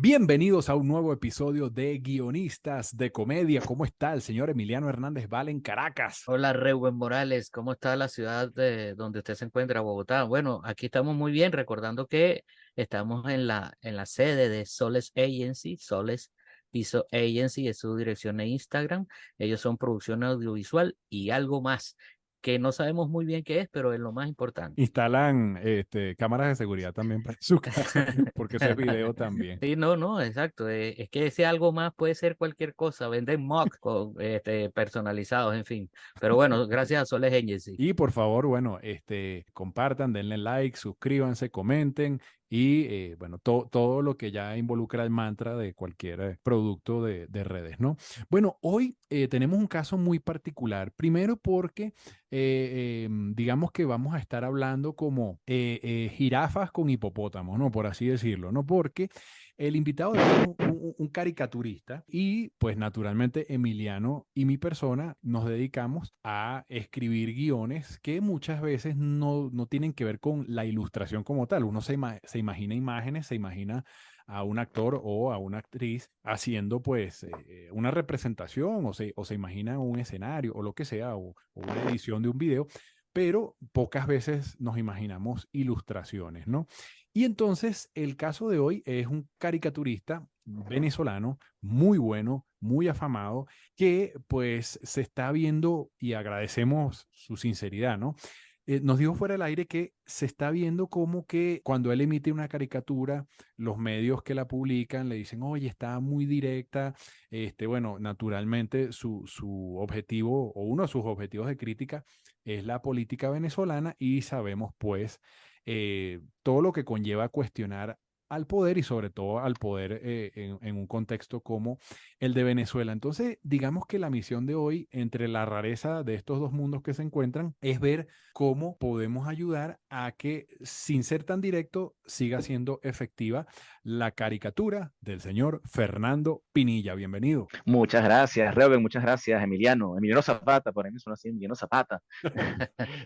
Bienvenidos a un nuevo episodio de Guionistas de Comedia. ¿Cómo está el señor Emiliano Hernández Val en Caracas? Hola, Reuben Morales, ¿cómo está la ciudad de donde usted se encuentra, Bogotá? Bueno, aquí estamos muy bien, recordando que estamos en la sede de Soles Agency, Soles Piso Agency es su dirección de Instagram. Ellos son producción audiovisual y algo más que no sabemos muy bien qué es, pero es lo más importante. Instalan cámaras de seguridad también para su casa, porque ese es video también. Sí, no, no, exacto. Es que ese algo más puede ser cualquier cosa. Venden mock personalizados, en fin. Pero bueno, gracias a Soles Agency. Y por favor, bueno, compartan, denle like, suscríbanse, comenten y bueno, todo lo que ya involucra el mantra de cualquier producto de redes, ¿no? Bueno, hoy tenemos un caso muy particular. Primero porque digamos que vamos a estar hablando como jirafas con hipopótamos, ¿no? Por así decirlo, ¿no? Porque el invitado de hoy es un caricaturista y pues naturalmente Emiliano y mi persona nos dedicamos a escribir guiones que muchas veces no tienen que ver con la ilustración como tal. Uno se imagina imágenes, se imagina a un actor o a una actriz haciendo pues una representación o se imagina un escenario o lo que sea o una edición de un video, pero pocas veces nos imaginamos ilustraciones, ¿no? Y entonces el caso de hoy es un caricaturista venezolano muy bueno, muy afamado, que pues se está viendo y agradecemos su sinceridad, ¿no? Nos dijo fuera del aire que se está viendo como que cuando él emite una caricatura, los medios que la publican le dicen, oye, está muy directa. Bueno, naturalmente su objetivo o uno de sus objetivos de crítica es la política venezolana y sabemos pues todo lo que conlleva cuestionar al poder y sobre todo al poder en un contexto como el de Venezuela. Entonces, digamos que la misión de hoy, entre la rareza de estos dos mundos que se encuentran, es ver cómo podemos ayudar a que, sin ser tan directo, siga siendo efectiva la caricatura del señor Fernando Pinilla. Bienvenido. Muchas gracias, Reuben, muchas gracias, Emiliano. Emiliano Zapata, por ahí me suena así, Emiliano Zapata.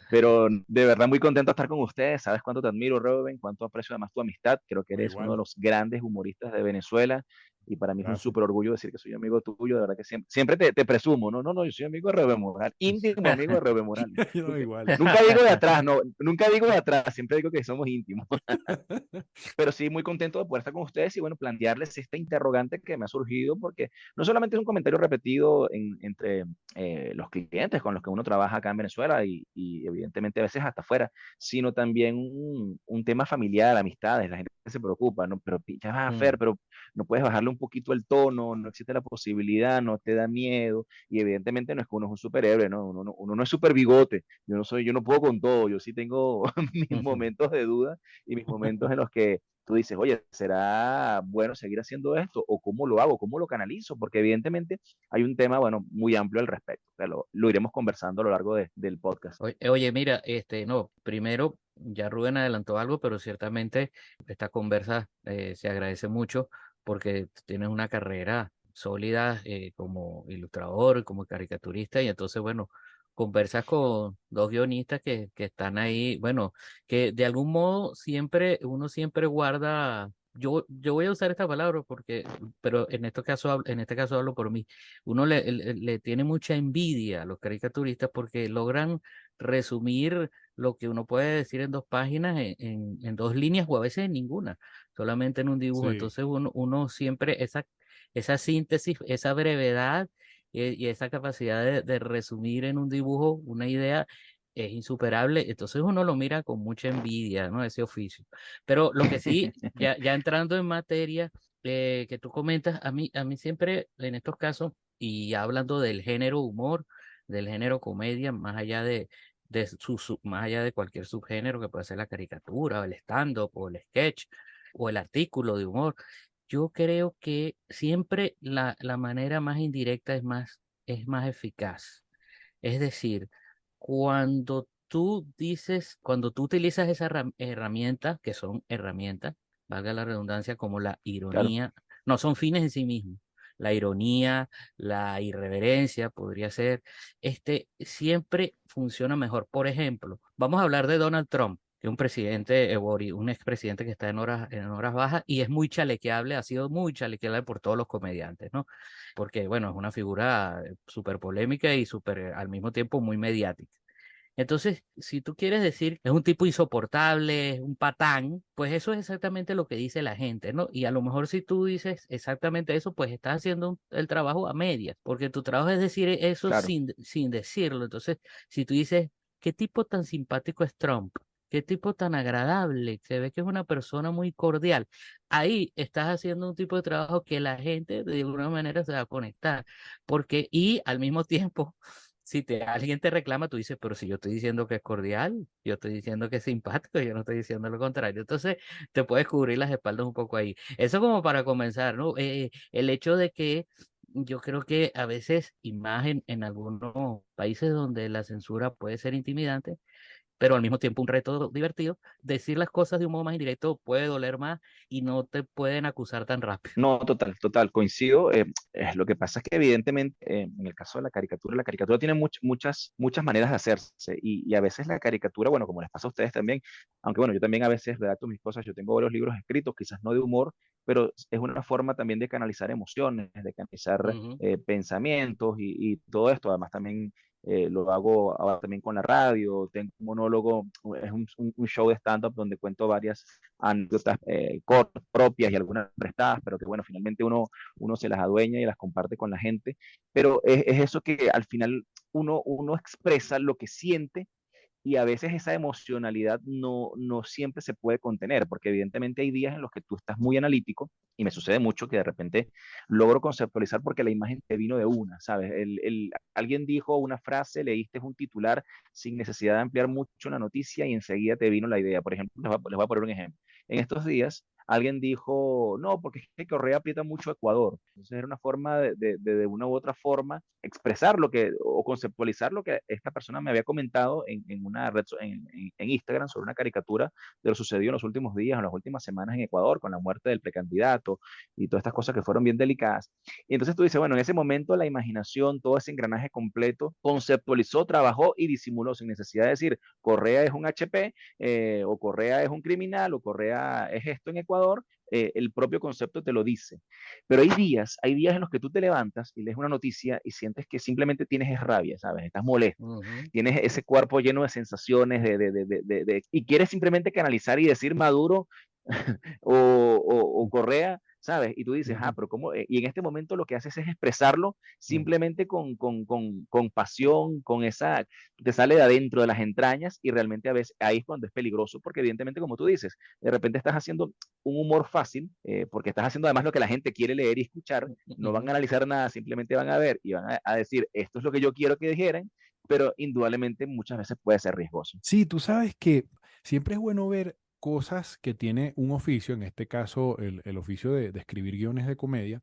Pero de verdad muy contento de estar con ustedes. Sabes cuánto te admiro, Reuben, cuánto aprecio además tu amistad. Creo que No, eres uno de igual, los grandes humoristas de Venezuela y para mí es un gracias. súper orgullo decir que soy amigo tuyo. De verdad que siempre te presumo. No, no, no, yo soy amigo de Reuben Morales, íntimo amigo de Reuben Morales. No, Nunca, igual. nunca digo de atrás, no, nunca digo de atrás, siempre digo que somos íntimos. Pero sí, muy contento de poder estar con ustedes y bueno, plantearles esta interrogante que me ha surgido porque no solamente es un comentario repetido entre los clientes con los que uno trabaja acá en Venezuela y evidentemente a veces hasta afuera, sino también un tema familiar, amistades, la gente se preocupa, ¿no? Pero ya va a Fer, Mm. pero no puedes bajarle un poquito el tono, no existe la posibilidad, no te da miedo y evidentemente no es que uno es un superhéroe, ¿no? Uno no es super bigote, yo no puedo con todo, yo sí tengo mis momentos de duda y mis momentos en los que tú dices, oye, ¿será bueno seguir haciendo esto? ¿O cómo lo hago? ¿Cómo lo canalizo? Porque evidentemente hay un tema, bueno, muy amplio al respecto. O sea, lo iremos conversando a lo largo del podcast. Oye, mira, no, primero ya Rubén adelantó algo, pero ciertamente esta conversa se agradece mucho porque tienes una carrera sólida como ilustrador, como caricaturista, y entonces, bueno, conversas con dos guionistas que están ahí, bueno, que de algún modo uno siempre guarda. Yo voy a usar esta palabra pero en este caso hablo por mí. Uno le tiene mucha envidia a los caricaturistas porque logran resumir lo que uno puede decir en dos páginas en dos líneas o a veces en ninguna, solamente en un dibujo. Sí. Entonces uno siempre esa síntesis, esa brevedad y esa capacidad de resumir en un dibujo una idea es insuperable. Entonces uno lo mira con mucha envidia, ¿no? Ese oficio. Pero lo que sí, ya entrando en materia que tú comentas, a mí siempre en estos casos, y hablando del género humor, del género comedia, más allá de cualquier subgénero que puede ser la caricatura, o el stand-up, o el sketch, o el artículo de humor. Yo creo que siempre la manera más indirecta es más eficaz. Es decir, cuando tú utilizas esa herramienta, que son herramientas, valga la redundancia, como la Claro. ironía, no son fines en sí mismos. La ironía, la irreverencia podría ser, siempre funciona mejor. Por ejemplo, vamos a hablar de Donald Trump. que un presidente, un expresidente que está en horas bajas y es muy chalequeable, ha sido muy chalequeable por todos los comediantes, ¿no? Porque, bueno, es una figura súper polémica y súper, al mismo tiempo, muy mediática. Entonces, si tú quieres decir es un tipo insoportable, es un patán, pues eso es exactamente lo que dice la gente, ¿no? Y a lo mejor si tú dices exactamente eso, pues estás haciendo el trabajo a medias, porque tu trabajo es decir eso Claro. sin decirlo. Entonces, si tú dices, ¿qué tipo tan simpático es Trump? ¿Qué tipo tan agradable? Se ve que es una persona muy cordial. Ahí estás haciendo un tipo de trabajo que la gente de alguna manera se va a conectar, porque y al mismo tiempo si alguien te reclama, tú dices, pero si yo estoy diciendo que es cordial, yo estoy diciendo que es simpático, yo no estoy diciendo lo contrario. Entonces, te puedes cubrir las espaldas un poco ahí. Eso como para comenzar, ¿no? El hecho de que yo creo que a veces, y más en algunos países donde la censura puede ser intimidante, pero al mismo tiempo un reto divertido, decir las cosas de un modo más indirecto puede doler más y no te pueden acusar tan rápido. No, total, total, coincido. Lo que pasa es que evidentemente en el caso de la caricatura tiene muchas maneras de hacerse y a veces la caricatura, bueno, como les pasa a ustedes también, aunque bueno, yo también a veces redacto mis cosas, yo tengo varios libros escritos, quizás no de humor, pero es una forma también de canalizar emociones, de canalizar Ujú. pensamientos y todo esto. Además también lo hago ahora también con la radio, tengo un monólogo, es un show de stand-up donde cuento varias anécdotas cortas, propias y algunas prestadas, pero que bueno, finalmente uno se las adueña y las comparte con la gente. Pero es eso que al final uno expresa lo que siente y a veces esa emocionalidad no siempre se puede contener, porque evidentemente hay días en los que tú estás muy analítico y me sucede mucho que de repente logro conceptualizar porque la imagen te vino de una, ¿sabes? Alguien dijo una frase, leíste un titular sin necesidad de ampliar mucho la noticia y enseguida te vino la idea. Por ejemplo, les voy a poner un ejemplo. En estos días alguien dijo, no, porque es que Correa aprieta mucho a Ecuador. Entonces era una forma de una u otra forma expresar lo que, o conceptualizar lo que esta persona me había comentado en una red, en Instagram sobre una caricatura de lo sucedido en los últimos días, en las últimas semanas en Ecuador, con la muerte del precandidato y todas estas cosas que fueron bien delicadas. Y entonces tú dices, bueno, en ese momento la imaginación, todo ese engranaje completo, conceptualizó, trabajó y disimuló sin necesidad de decir, Correa es un HP, o Correa es un criminal, o Correa es esto en Ecuador, el propio concepto te lo dice. Pero hay días en los que tú te levantas y lees una noticia y sientes que simplemente tienes es rabia, ¿sabes? Estás molesto, Ujú. tienes ese cuerpo lleno de sensaciones y quieres simplemente canalizar y decir Maduro o Correa, ¿sabes? Y tú dices, ah, Ujú. pero ¿cómo? Y en este momento lo que haces es expresarlo Ujú. simplemente con pasión, con esa, te sale de adentro de las entrañas y realmente a veces ahí es cuando es peligroso, porque evidentemente, como tú dices, de repente estás haciendo un humor fácil, porque estás haciendo además lo que la gente quiere leer y escuchar, no van a Ujú. analizar nada, simplemente van a ver y van a decir, esto es lo que yo quiero que dijeran, pero indudablemente muchas veces puede ser riesgoso. Sí, tú sabes que siempre es bueno ver cosas que tiene un oficio, en este caso el oficio de escribir guiones de comedia,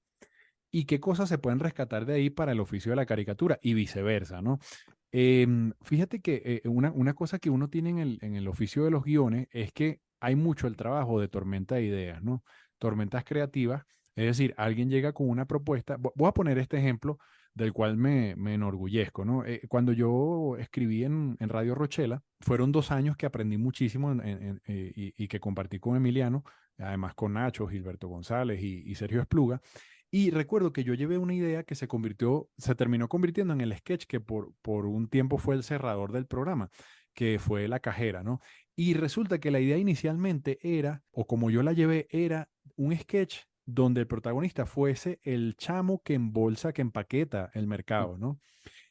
y qué cosas se pueden rescatar de ahí para el oficio de la caricatura y viceversa, ¿no? Fíjate que una cosa que uno tiene en el oficio de los guiones es que hay mucho el trabajo de tormenta de ideas, ¿no? Tormentas creativas, es decir, alguien llega con una propuesta. Voy a poner este ejemplo del cual me enorgullezco, ¿no? Cuando yo escribí en Radio Rochela, fueron 2 años que aprendí muchísimo y que compartí con Emiliano, además con Nacho, Gilberto González y Sergio Espluga. Y recuerdo que yo llevé una idea que se terminó convirtiendo en el sketch que por un tiempo fue el cerrador del programa, que fue La Cajera, ¿no? Y resulta que la idea inicialmente era, o como yo la llevé, era un sketch donde el protagonista fuese el chamo que embolsa, que empaqueta el mercado, ¿no?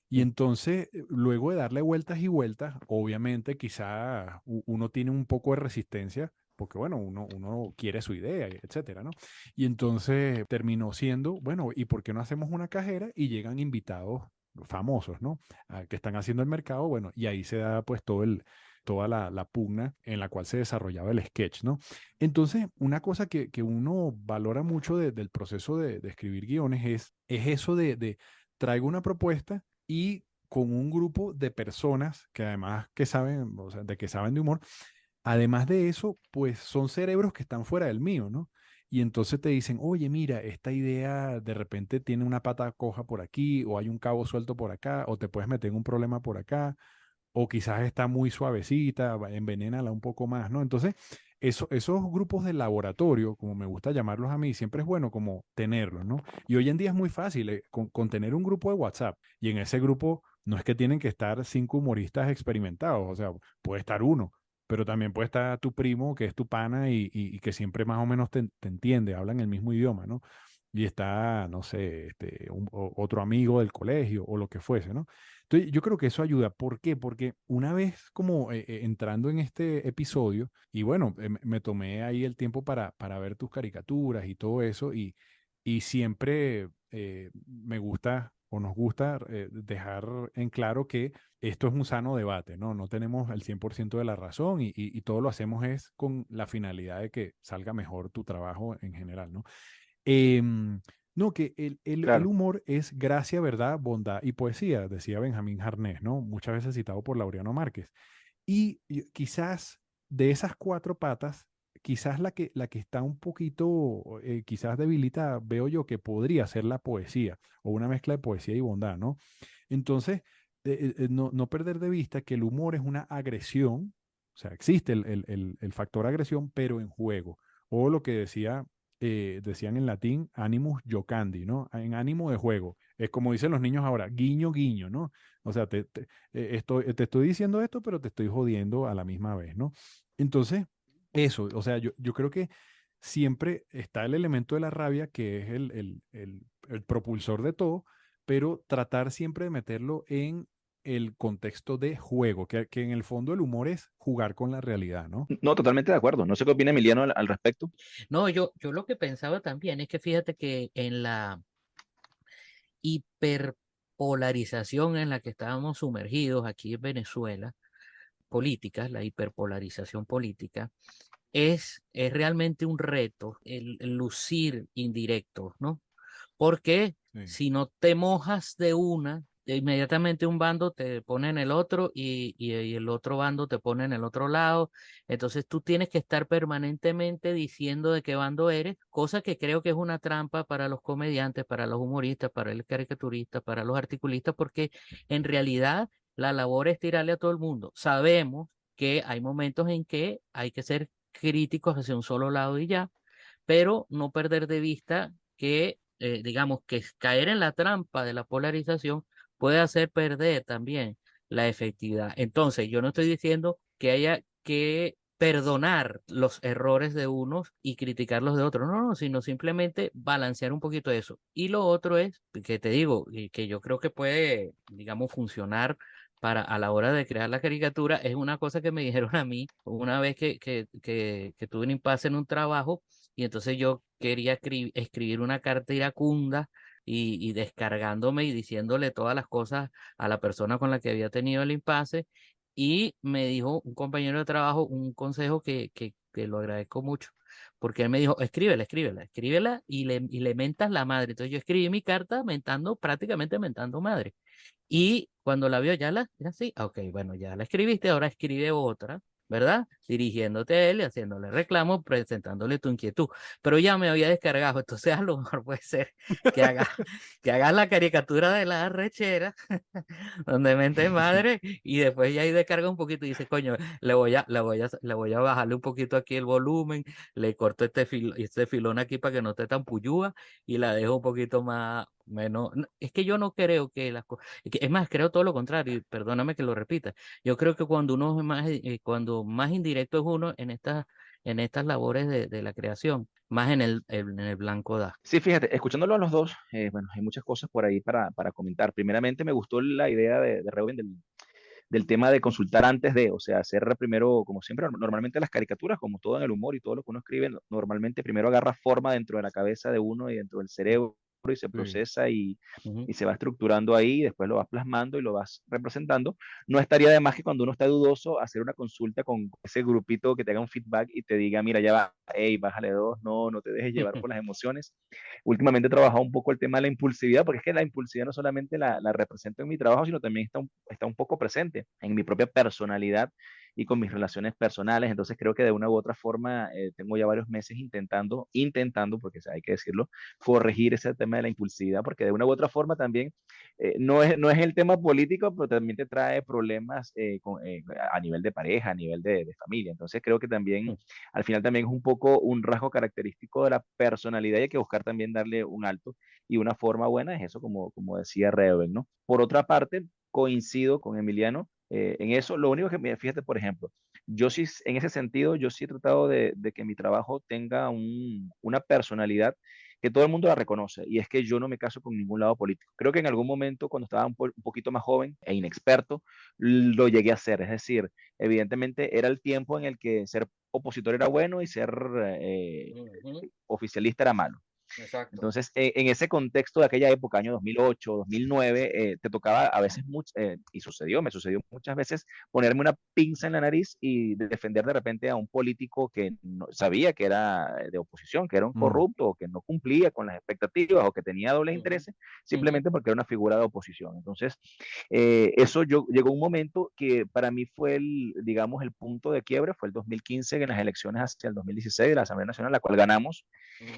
Y entonces, luego de darle vueltas y vueltas, obviamente quizá uno tiene un poco de resistencia, porque bueno, uno quiere su idea, etcétera, ¿no? Y entonces terminó siendo, bueno, ¿y por qué no hacemos una cajera y llegan invitados famosos, ¿no? Que están haciendo el mercado, bueno, y ahí se da pues toda la pugna en la cual se desarrollaba el sketch, ¿no? Entonces, una cosa que uno valora mucho del proceso de escribir guiones es eso de traigo una propuesta y con un grupo de personas que además que saben, o sea, de que saben de humor, además de eso, pues son cerebros que están fuera del mío, ¿no? Y entonces te dicen, oye, mira, esta idea de repente tiene una pata coja por aquí, o hay un cabo suelto por acá, o te puedes meter en un problema por acá, o quizás está muy suavecita, envenénala un poco más, ¿no? Entonces, esos grupos de laboratorio, como me gusta llamarlos a mí, siempre es bueno como tenerlos, ¿no? Y hoy en día es muy fácil, con tener un grupo de WhatsApp y en ese grupo no es que tienen que estar 5 humoristas experimentados, o sea, puede estar uno, pero también puede estar tu primo, que es tu pana y que siempre más o menos te entiende, hablan el mismo idioma, ¿no? Y está, no sé, otro amigo del colegio o lo que fuese, ¿no? Entonces, yo creo que eso ayuda. ¿Por qué? Porque una vez como entrando en este episodio, y bueno, me tomé ahí el tiempo para ver tus caricaturas y todo eso, y siempre me gusta o nos gusta dejar en claro que esto es un sano debate, ¿no? No tenemos el 100% de la razón y todo lo hacemos es con la finalidad de que salga mejor tu trabajo en general, ¿no? No, que el Claro. humor es gracia, verdad, bondad y poesía, decía Benjamín Jarnés, ¿no? Muchas veces citado por Laureano Márquez. Y quizás de esas 4 patas, quizás la que está un poquito, quizás debilitada, veo yo que podría ser la poesía o una mezcla de poesía y bondad, ¿no? Entonces, no perder de vista que el humor es una agresión, o sea, existe el factor agresión, pero en juego. O lo que decían en latín, animus jocandi, ¿no? En ánimo de juego. Es como dicen los niños ahora, guiño, guiño, ¿no? O sea, te estoy diciendo esto, pero te estoy jodiendo a la misma vez, ¿no? Entonces, eso, o sea, yo creo que siempre está el elemento de la rabia, que es el propulsor de todo, pero tratar siempre de meterlo en el contexto de juego, que en el fondo el humor es jugar con la realidad, ¿no? No, totalmente de acuerdo. No sé qué opina Emiliano al respecto. No, yo lo que pensaba también es que fíjate que en la hiperpolarización en la que estábamos sumergidos aquí en Venezuela, política, la hiperpolarización política, es realmente un reto el lucir indirectos, ¿no? Porque Sí. si no te mojas de una, inmediatamente un bando te pone en el otro y el otro bando te pone en el otro lado. Entonces tú tienes que estar permanentemente diciendo de qué bando eres, cosa que creo que es una trampa para los comediantes, para los humoristas, para el caricaturista, para los articulistas, porque en realidad la labor es tirarle a todo el mundo. Sabemos que hay momentos en que hay que ser críticos hacia un solo lado y ya, pero no perder de vista que, digamos, que caer en la trampa de la polarización puede hacer perder también la efectividad. Entonces, yo no estoy diciendo que haya que perdonar los errores de unos y criticarlos de otros, no, no, sino simplemente balancear un poquito eso. Y lo otro es, que te digo, y que yo creo que puede, digamos, funcionar para a la hora de crear la caricatura, es una cosa que me dijeron a mí una vez que tuve un impasse en un trabajo y entonces yo quería escribir una carta iracunda y descargándome y diciéndole todas las cosas a la persona con la que había tenido el impasse. Y me dijo un compañero de trabajo un consejo que lo agradezco mucho, porque él me dijo, escríbela, escríbela, escríbela y le mentas la madre. Entonces yo escribí mi carta mentando, prácticamente mentando madre. Y cuando la vio, ya sí, ok, bueno, ya la escribiste, ahora escribe otra, ¿verdad? Dirigiéndote a él y haciéndole reclamo, presentándole tu inquietud. Pero ya me había descargado, entonces a lo mejor puede ser que haga, que hagas la caricatura de la arrechera, donde mente madre, y después ya ahí descarga un poquito y dice, coño, le voy a bajarle un poquito aquí el volumen, le corto este filón aquí para que no esté tan puyúa y la dejo un poquito más, menos. Es que yo no creo que las cosas, es más, creo todo lo contrario, y perdóname que lo repita. Yo creo que cuando uno es más, cuando más indirecto es uno en estas labores de la creación, más en el blanco da. Sí, fíjate, escuchándolo a los dos, bueno, hay muchas cosas por ahí para comentar. Primeramente, me gustó la idea de Reuben del tema de consultar antes de, o sea, hacer primero, como siempre, normalmente las caricaturas, como todo en el humor y todo lo que uno escribe, normalmente primero agarra forma dentro de la cabeza de uno y dentro del cerebro y se Sí. procesa Ujú. y se va estructurando ahí, y después lo vas plasmando y lo vas representando. No estaría de más que cuando uno está dudoso, hacer una consulta con ese grupito que te haga un feedback y te diga, mira, ya va, hey, bájale dos, no te dejes llevar por las emociones. Últimamente he trabajado un poco el tema de la impulsividad, porque es que la impulsividad no solamente la represento en mi trabajo, sino también está un poco presente en mi propia personalidad y con mis relaciones personales. Entonces creo que de una u otra forma tengo ya varios meses intentando, porque hay que decirlo, corregir ese tema de la impulsividad, porque de una u otra forma también no es el tema político, pero también te trae problemas a nivel de pareja, a nivel de familia. Entonces creo que también, Mm. al final también es un poco un rasgo característico de la personalidad y hay que buscar también darle un alto y una forma buena es eso, como decía Reven, ¿no? Por otra parte, coincido con Emiliano en eso. Lo único que, fíjate, por ejemplo, yo sí, en ese sentido, yo sí he tratado de que mi trabajo tenga una personalidad que todo el mundo la reconoce, y es que yo no me caso con ningún lado político. Creo que en algún momento, cuando estaba un poquito más joven e inexperto, lo llegué a hacer. Es decir, evidentemente era el tiempo en el que ser opositor era bueno y ser Ujú. oficialista era malo. Exacto. Entonces, en ese contexto de aquella época, año 2008, 2009, te tocaba a veces, y me sucedió muchas veces, ponerme una pinza en la nariz y defender de repente a un político que no, sabía que era de oposición, que era un Mm, corrupto, o que no cumplía con las expectativas, o que tenía dobles Ujú, intereses, ujú, simplemente porque era una figura de oposición. Entonces, llegó un momento que para mí fue digamos, el punto de quiebre, fue el 2015, en las elecciones hacia el 2016 de la Asamblea Nacional, la cual ganamos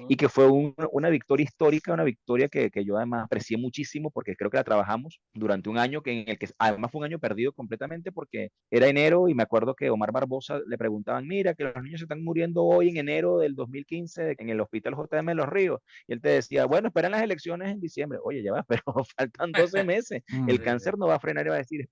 y ujú, que fue una victoria histórica, una victoria que yo además aprecié muchísimo porque creo que la trabajamos durante un año en el que además fue un año perdido completamente porque era enero y me acuerdo que Omar Barbosa le preguntaban, mira, que los niños se están muriendo hoy en enero del 2015 en el hospital JM de Los Ríos. Y él te decía, bueno, esperan las elecciones en diciembre. Oye, ya va, pero faltan 12 meses. mm, El Sí, sí. cáncer no va a frenar y va a decir,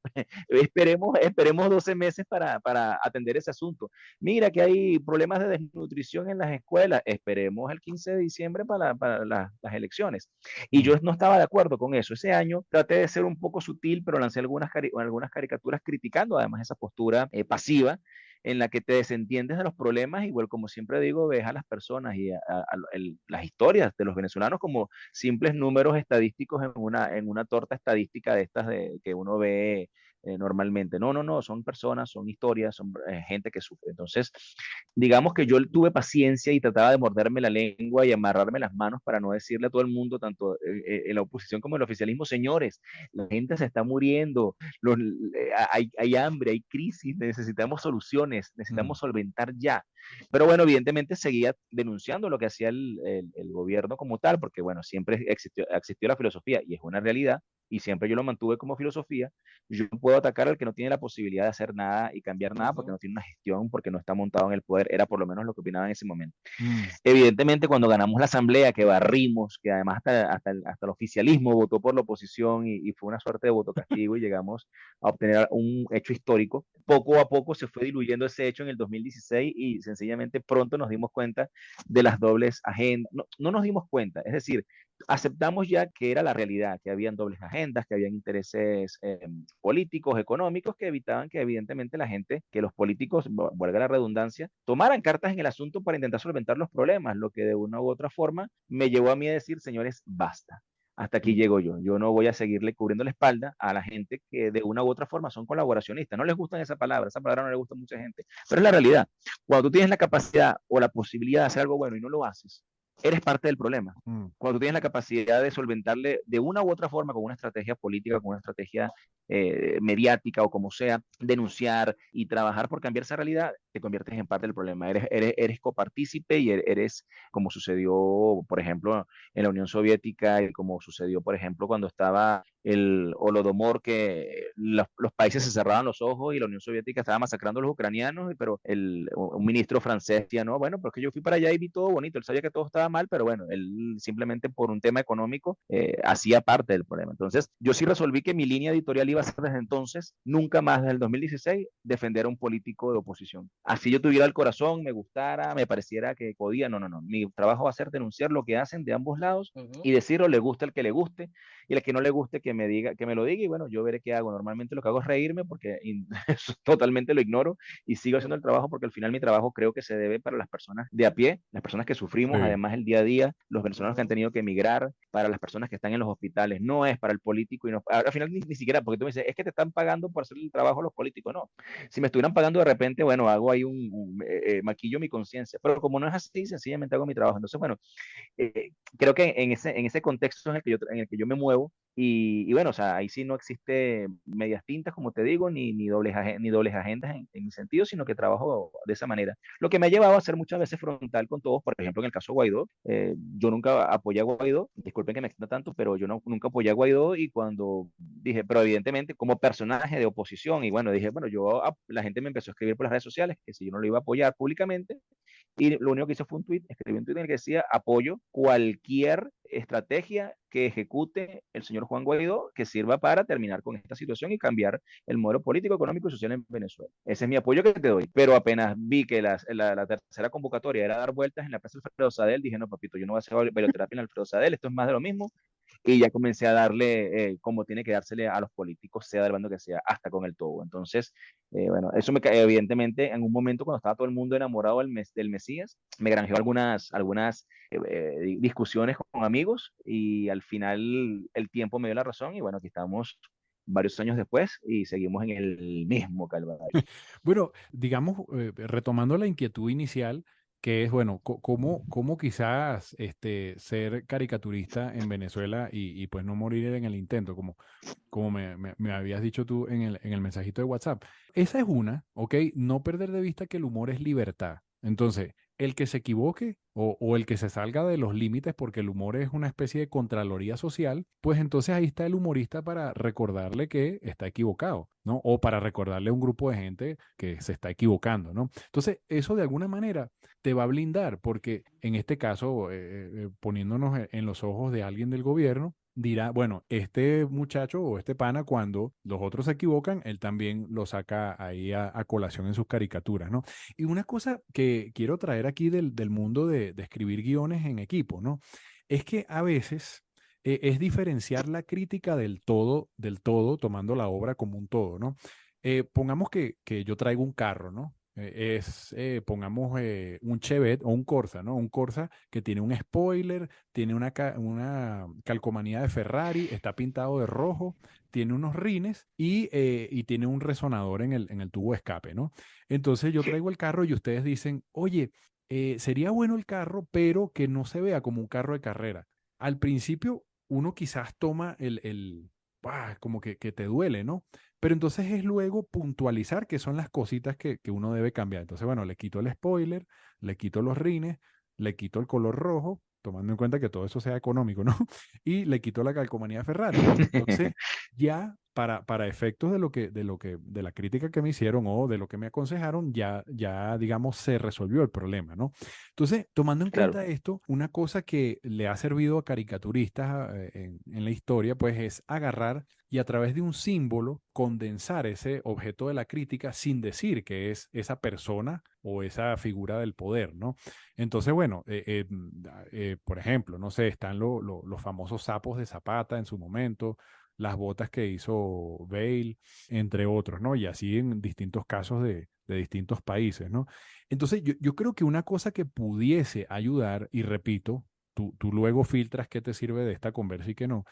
esperemos 12 meses para atender ese asunto. Mira que hay problemas de desnutrición en las escuelas, esperemos el 15 de diciembre para las elecciones. Y mm, yo no estaba de acuerdo con eso. Ese año traté de ser un poco sutil, pero lancé algunas caricaturas criticando además esa postura pasiva en la que te desentiendes de los problemas, igual como siempre digo, ves a las personas y las historias de los venezolanos como simples números estadísticos en una torta estadística de estas que uno ve normalmente. No, no, no, son personas, son historias, son gente que sufre. Entonces, digamos que yo tuve paciencia y trataba de morderme la lengua y amarrarme las manos para no decirle a todo el mundo, tanto en la oposición como en el oficialismo, señores, la gente se está muriendo, hay hambre, hay crisis, necesitamos soluciones, mm, necesitamos solventar ya. Pero bueno, evidentemente seguía denunciando lo que hacía el gobierno como tal, porque bueno, siempre existió la filosofía y es una realidad, y siempre yo lo mantuve como filosofía. Yo no puedo atacar al que no tiene la posibilidad de hacer nada y cambiar nada porque Ujú, no tiene una gestión, porque no está montado en el poder, era por lo menos lo que opinaba en ese momento. mm. Evidentemente, cuando ganamos la asamblea, que barrimos, que además hasta el oficialismo votó por la oposición y fue una suerte de voto castigo y llegamos a obtener un hecho histórico, poco a poco se fue diluyendo ese hecho en el 2016 y sencillamente pronto nos dimos cuenta de las dobles agendas. No, no nos dimos cuenta, es decir, aceptamos ya que era la realidad, que habían dobles agendas, que habían intereses políticos, económicos, que evitaban que evidentemente la gente, que los políticos, valga la redundancia, tomaran cartas en el asunto para intentar solventar los problemas, lo que de una u otra forma me llevó a mí a decir, señores, basta. Hasta aquí Mm. llego yo. Yo no voy a seguirle cubriendo la espalda a la gente que de una u otra forma son colaboracionistas. No les gusta esa palabra no le gusta a mucha gente, pero es la realidad. Cuando tú tienes la capacidad o la posibilidad de hacer algo bueno y no lo haces, eres parte del problema. Mm, Cuando tú tienes la capacidad de solventarle de una u otra forma, con una estrategia política, con una estrategia mediática o como sea, denunciar y trabajar por cambiar esa realidad, te conviertes en parte del problema. Eres copartícipe y eres, como sucedió, por ejemplo, en la Unión Soviética y como sucedió, por ejemplo, cuando estaba el Holodomor, que los países se cerraban los ojos y la Unión Soviética estaba masacrando a los ucranianos, pero un ministro francés decía, no, bueno, pero es que yo fui para allá y vi todo bonito, él sabía que todo estaba mal, pero bueno, él simplemente por un tema económico hacía parte del problema. Entonces, yo sí resolví que mi línea editorial iba a ser desde entonces, nunca más desde el 2016, defender a un político de oposición. Así yo tuviera el corazón, me gustara, me pareciera que podía, no, no, no. Mi trabajo va a ser denunciar lo que hacen de ambos lados ujú. y decirlo, le gusta el que le guste y el que no le guste que me diga, que me lo diga y bueno, yo veré qué hago. Normalmente lo que hago es reírme porque totalmente lo ignoro y sigo haciendo el trabajo porque al final mi trabajo creo que se debe para las personas de a pie, las personas que sufrimos, sí. además el día a día, los venezolanos que han Ujú, tenido que emigrar, para las personas que están en los hospitales, no es para el político y no, al final ni siquiera, porque tú me dices, es que te están pagando por hacer el trabajo los políticos, no. Si me estuvieran pagando de repente, bueno, hago ahí maquillo mi conciencia, pero como no es así, sencillamente hago mi trabajo. Entonces, bueno, creo que en ese contexto en el que yo me muevo, Y bueno, o sea, ahí sí no existe medias tintas, como te digo, ni dobles agendas en mi sentido, sino que trabajo de esa manera. Lo que me ha llevado a ser muchas veces frontal con todos, por ejemplo, en el caso de Guaidó, yo nunca apoyé a Guaidó, disculpen que me extienda tanto, pero yo nunca apoyé a Guaidó y cuando dije, pero evidentemente como personaje de oposición, y bueno, dije, bueno, la gente me empezó a escribir por las redes sociales que si yo no lo iba a apoyar públicamente, y lo único que hice fue escribí un tweet en el que decía apoyo cualquier estrategia que ejecute el señor Juan Guaidó que sirva para terminar con esta situación y cambiar el modelo político, económico y social en Venezuela. Ese es mi apoyo que te doy. Pero apenas vi que la tercera convocatoria era dar vueltas en la Plaza Alfredo Sadel, dije, no, papito, yo no voy a hacer bailoterapia en Alfredo Sadel, esto es más de lo mismo. Y ya comencé a darle como tiene que dársele a los políticos, sea del bando que sea, hasta con el todo. Entonces, bueno, eso evidentemente en un momento cuando estaba todo el mundo enamorado del Mesías, me granjeó algunas discusiones con amigos y al final el tiempo me dio la razón y bueno, aquí estamos varios años después y seguimos en el mismo calvario. Bueno, digamos, retomando la inquietud inicial, que es, bueno, cómo quizás ser caricaturista en Venezuela y pues no morir en el intento, como me habías dicho tú en el mensajito de WhatsApp. Esa es una, ¿ok? No perder de vista que el humor es libertad. Entonces, el que se equivoque o el que se salga de los límites, porque el humor es una especie de contraloría social, pues entonces ahí está el humorista para recordarle que está equivocado, ¿no? O para recordarle a un grupo de gente que se está equivocando, ¿no? Entonces, eso de alguna manera te va a blindar, porque en este caso, poniéndonos en los ojos de alguien del gobierno, dirá, bueno, este muchacho o este pana, cuando los otros se equivocan, él también lo saca ahí a colación en sus caricaturas, ¿no? Y una cosa que quiero traer aquí del mundo de escribir guiones en equipo, ¿no? Es que a veces es diferenciar la crítica del todo, tomando la obra como un todo, ¿no? Pongamos que yo traigo un carro, ¿no? Pongamos un Chevette o un Corsa, ¿no? Un Corsa que tiene un spoiler, tiene una calcomanía de Ferrari, está pintado de rojo, tiene unos rines y tiene un resonador en el tubo de escape, ¿no? Entonces yo traigo el carro y ustedes dicen, oye, sería bueno el carro, pero que no se vea como un carro de carrera. Al principio uno quizás toma como que te duele, ¿no? Pero entonces es luego puntualizar qué son las cositas que uno debe cambiar. Entonces, bueno, le quito el spoiler, le quito los rines, le quito el color rojo, tomando en cuenta que todo eso sea económico, ¿no? Y le quito la calcomanía Ferrari. Y entonces ya para efectos de la crítica que me hicieron o de lo que me aconsejaron, ya, digamos, se resolvió el problema, ¿no? Entonces, tomando en Claro, cuenta esto, una cosa que le ha servido a caricaturistas en la historia, pues es agarrar y a través de un símbolo condensar ese objeto de la crítica sin decir que es esa persona o esa figura del poder, ¿no? Entonces, bueno, por ejemplo, no sé, están los famosos sapos de Zapata en su momento, las botas que hizo Bale, entre otros, ¿no? Y así en distintos casos de distintos países, ¿no? Entonces, yo creo que una cosa que pudiese ayudar, y repito, tú luego filtras qué te sirve de esta conversa y qué no,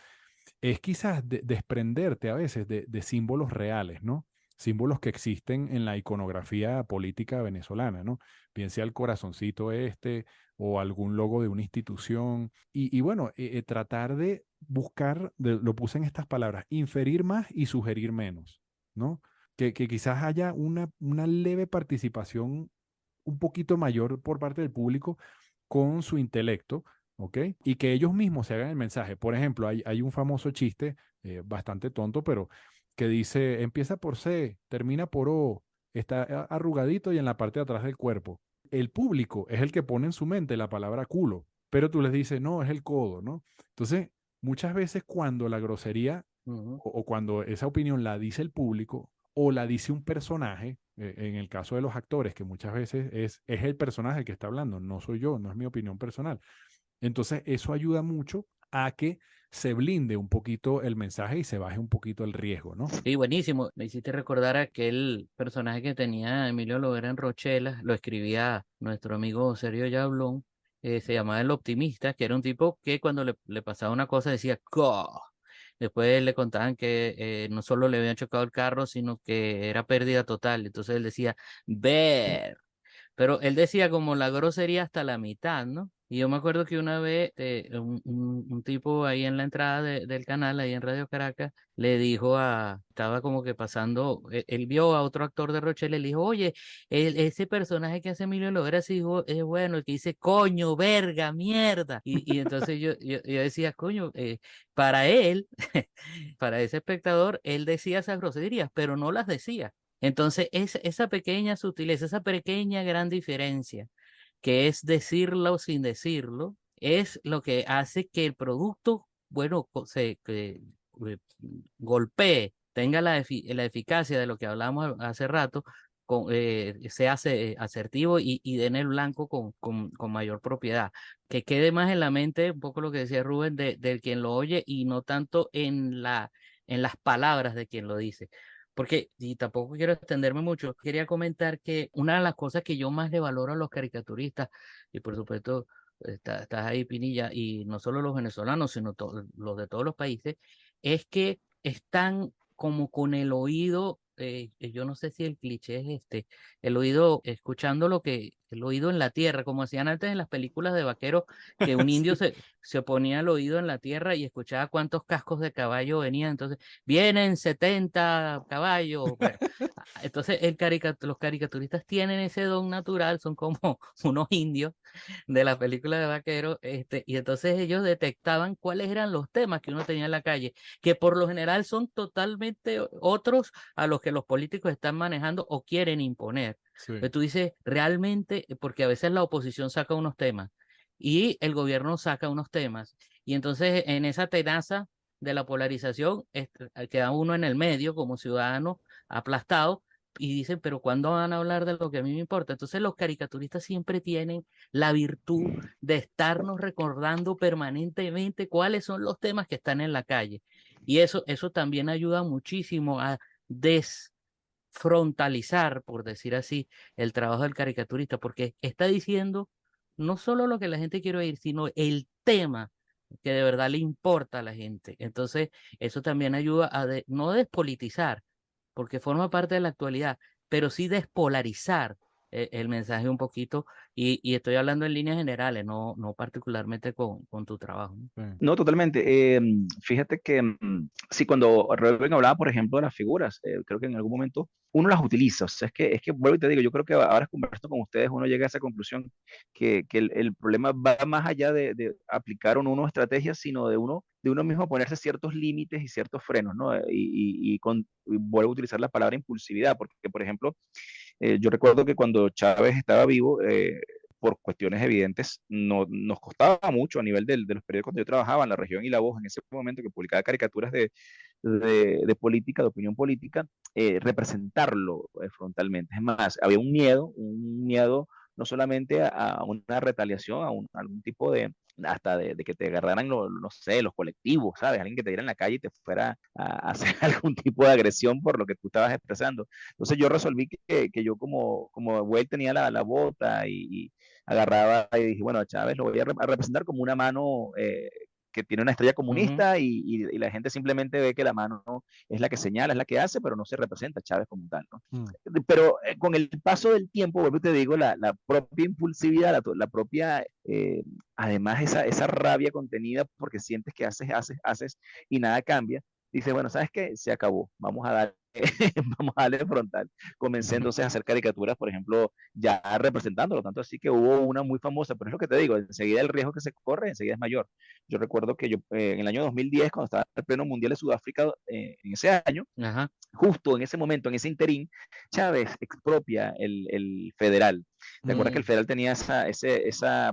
es quizás desprenderte a veces de símbolos reales, ¿no? Símbolos que existen en la iconografía política venezolana, ¿no? Bien sea el corazoncito o algún logo de una institución. Y bueno, tratar de buscar, lo puse en estas palabras, inferir más y sugerir menos, ¿no? Que quizás haya una leve participación un poquito mayor por parte del público con su intelecto, ¿ok? Y que ellos mismos se hagan el mensaje. Por ejemplo, hay un famoso chiste, bastante tonto, pero que dice, empieza por C, termina por O, está arrugadito y en la parte de atrás del cuerpo. El público es el que pone en su mente la palabra culo, pero tú les dices, no, es el codo, ¿no? Entonces, muchas veces cuando la grosería Ujú. o cuando esa opinión la dice el público o la dice un personaje, en el caso de los actores, que muchas veces es el personaje el que está hablando, no soy yo, no es mi opinión personal. Entonces, eso ayuda mucho a que se blinde un poquito el mensaje y se baje un poquito el riesgo, ¿no? Sí, buenísimo. Me hiciste recordar aquel personaje que tenía Emilio Lovera en Rochela, lo escribía nuestro amigo Sergio Yablón, se llamaba El Optimista, que era un tipo que cuando le pasaba una cosa decía, ¡co! Después le contaban que no solo le habían chocado el carro, sino que era pérdida total. Entonces él decía, ver. Pero él decía como la grosería hasta la mitad, ¿no? Y yo me acuerdo que una vez un tipo ahí en la entrada del canal, ahí en Radio Caracas, le dijo estaba como que pasando, él vio a otro actor de Rochelle y le dijo, oye, ese personaje que hace Emilio Lovera es bueno, el que dice coño, verga, mierda. Y entonces yo decía, coño, para él, para ese espectador, él decía esas groserías, pero no las decía. Entonces, esa pequeña sutileza, esa pequeña gran diferencia que es decirlo sin decirlo, es lo que hace que el producto, bueno, eh, golpee, tenga la eficacia de lo que hablamos hace rato, sea asertivo y dé en el blanco con mayor propiedad. Que quede más en la mente, un poco lo que decía Rubén, del quien lo oye y no tanto en las palabras de quien lo dice. Porque, y tampoco quiero extenderme mucho, quería comentar que una de las cosas que yo más le valoro a los caricaturistas, y por supuesto estás ahí, Pinilla, y no solo los venezolanos, sino los de todos los países, es que están como con el oído, yo no sé si el cliché es el oído, escuchando el oído en la tierra, como hacían antes en las películas de vaqueros, que un indio Sí. se ponía el oído en la tierra y escuchaba cuántos cascos de caballo venían, entonces vienen 70 caballos. Bueno, entonces los caricaturistas tienen ese don natural, son como unos indios de la película de vaquero, y entonces ellos detectaban cuáles eran los temas que uno tenía en la calle, que por lo general son totalmente otros a los que los políticos están manejando o quieren imponer. Sí. Pero tú dices, realmente, porque a veces la oposición saca unos temas y el gobierno saca unos temas, y entonces en esa tenaza de la polarización, queda uno en el medio como ciudadano aplastado y dicen, pero ¿cuándo van a hablar de lo que a mí me importa? Entonces los caricaturistas siempre tienen la virtud de estarnos recordando permanentemente cuáles son los temas que están en la calle. Y eso también ayuda muchísimo a desfrontalizar, por decir así, el trabajo del caricaturista, porque está diciendo no solo lo que la gente quiere oír, sino el tema que de verdad le importa a la gente. Entonces, eso también ayuda a no despolitizar, porque forma parte de la actualidad, pero sí despolarizar el mensaje un poquito, y estoy hablando en líneas generales, no particularmente con tu trabajo, ¿no? Sí. No, totalmente. Fíjate que sí, cuando Reuben hablaba, por ejemplo, de las figuras, creo que en algún momento uno las utiliza. O sea, es que vuelvo y te digo, yo creo que ahora conversando con ustedes, uno llega a esa conclusión que el problema va más allá de aplicar uno estrategias, sino de uno mismo ponerse ciertos límites y ciertos frenos, ¿no? Y vuelvo a utilizar la palabra impulsividad, porque, por ejemplo, yo recuerdo que cuando Chávez estaba vivo, por cuestiones evidentes, no, nos costaba mucho a nivel de los periódicos donde yo trabajaba, en La Región y La Voz, en ese momento que publicaba caricaturas de política, de opinión política, representarlo frontalmente. Es más, había un miedo no solamente a una retaliación, a algún tipo hasta de que te agarraran, no sé, los colectivos, ¿sabes? Alguien que te diera en la calle y te fuera a hacer algún tipo de agresión por lo que tú estabas expresando. Entonces yo resolví que yo como güey tenía la bota y agarraba y dije, bueno, a Chávez lo voy a representar como una mano que tiene una estrella Ujú. comunista y la gente simplemente ve que la mano es la que señala, es la que hace, pero no se representa a Chávez como tal, ¿no? Mm. Pero con el paso del tiempo, vuelvo y te digo, la propia impulsividad, la propia, además esa rabia contenida porque sientes que haces y nada cambia, dice, bueno, ¿sabes qué? Se acabó, vamos a darle, vamos a darle frontal. Comencé entonces a hacer caricaturas, por ejemplo, ya representándolo, tanto así que hubo una muy famosa, pero es lo que te digo, enseguida el riesgo que se corre, enseguida es mayor. Yo recuerdo que yo en el año 2010, cuando estaba en el pleno mundial de Sudáfrica, en ese año, Ajá. justo en ese momento, en ese interín, Chávez expropia el federal. ¿Te acuerdas que el Mm, federal tenía esa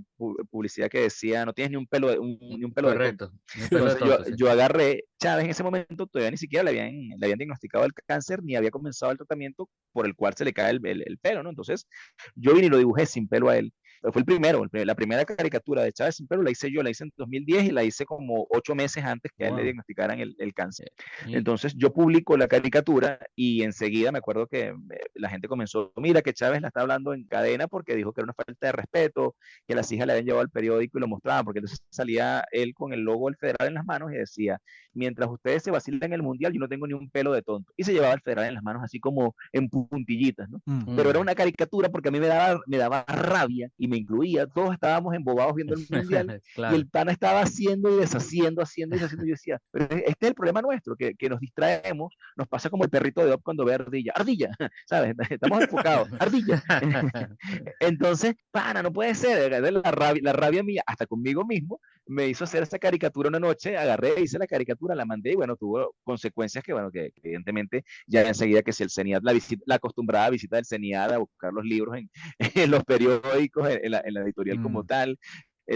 publicidad que decía, no tienes ni un pelo de tonto? correcto, ni un pelo de Entonces yo, tonto, sí. yo agarré, Chávez en ese momento todavía ni siquiera le habían diagnosticado el cáncer, ni había comenzado el tratamiento por el cual se le cae el pelo, ¿no? Entonces yo vine y lo dibujé sin pelo a él. Fue el primero, la primera caricatura de Chávez sin pelo la hice yo, la hice en 2010 y la hice como 8 meses antes que a él le Wow. diagnosticaran el cáncer. Y, Entonces yo publico la caricatura y enseguida me acuerdo que la gente comenzó, mira que Chávez la está hablando en cadena porque dijo que era una falta de respeto, que las hijas le habían llevado al periódico y lo mostraban, porque entonces salía él con el logo del federal en las manos y decía, mientras ustedes se vacilan en el mundial, yo no tengo ni un pelo de tonto. Y se llevaba el federal en las manos así como en puntillitas, ¿no? Mm. Pero era mm, una caricatura porque a mí me daba rabia y me incluía, todos estábamos embobados viendo el mundial y Claro. el pana estaba haciendo y deshaciendo, haciendo y deshaciendo. Y yo decía, pero este es el problema nuestro, que nos distraemos, nos pasa como el perrito de Op cuando ve ardilla, ardilla, ¿sabes? Estamos enfocados, ardilla. Entonces, pana, no puede ser, la rabia mía, hasta conmigo mismo, me hizo hacer esa caricatura una noche, agarré, hice la caricatura, la mandé y bueno, tuvo consecuencias que, bueno, que evidentemente ya enseguida que si el CENIAT, la acostumbrada visita del CENIAT a buscar los libros en, en los periódicos, en la editorial como Mm, tal,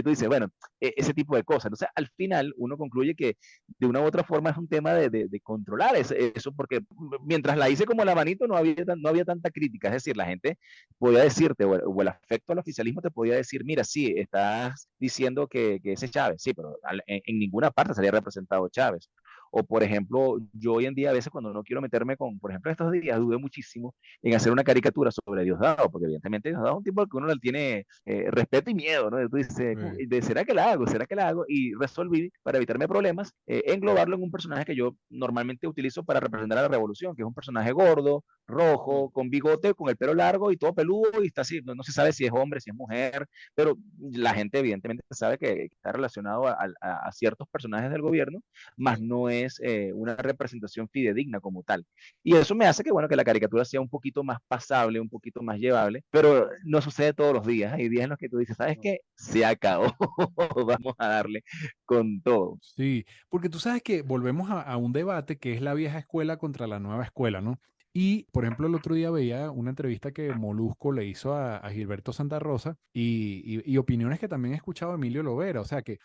tú dices, bueno, ese tipo de cosas. Entonces, al final, uno concluye que de una u otra forma es un tema de controlar eso, porque mientras la hice como la manito, no había tanta crítica. Es decir, la gente podía decirte, o el afecto al oficialismo te podía decir, mira, sí, estás diciendo que ese es Chávez, sí, pero en ninguna parte salía representado Chávez. O, por ejemplo, yo hoy en día a veces cuando no quiero meterme con, por ejemplo, estos días dudé muchísimo en hacer una caricatura sobre Diosdado, porque evidentemente Diosdado es un tipo al que uno le tiene respeto y miedo, ¿no? Tú dices, sí. ¿será que la hago? ¿Será que la hago? Y resolví, para evitarme problemas, englobarlo en un personaje que yo normalmente utilizo para representar a la revolución, que es un personaje gordo, rojo, con bigote, con el pelo largo y todo peludo, y está así, no se sabe si es hombre, si es mujer, pero la gente evidentemente sabe que está relacionado a ciertos personajes del gobierno, más no es una representación fidedigna como tal. Y eso me hace que, bueno, que la caricatura sea un poquito más pasable, un poquito más llevable, pero no sucede todos los días. Hay días en los que tú dices, ¿sabes qué? Se acabó, vamos a darle con todo. Sí, porque tú sabes que volvemos a un debate que es la vieja escuela contra la nueva escuela, ¿no? Y, por ejemplo, el otro día veía una entrevista que Molusco le hizo a Gilberto Santa Rosa y opiniones que también he escuchado a Emilio Lovera, o sea, que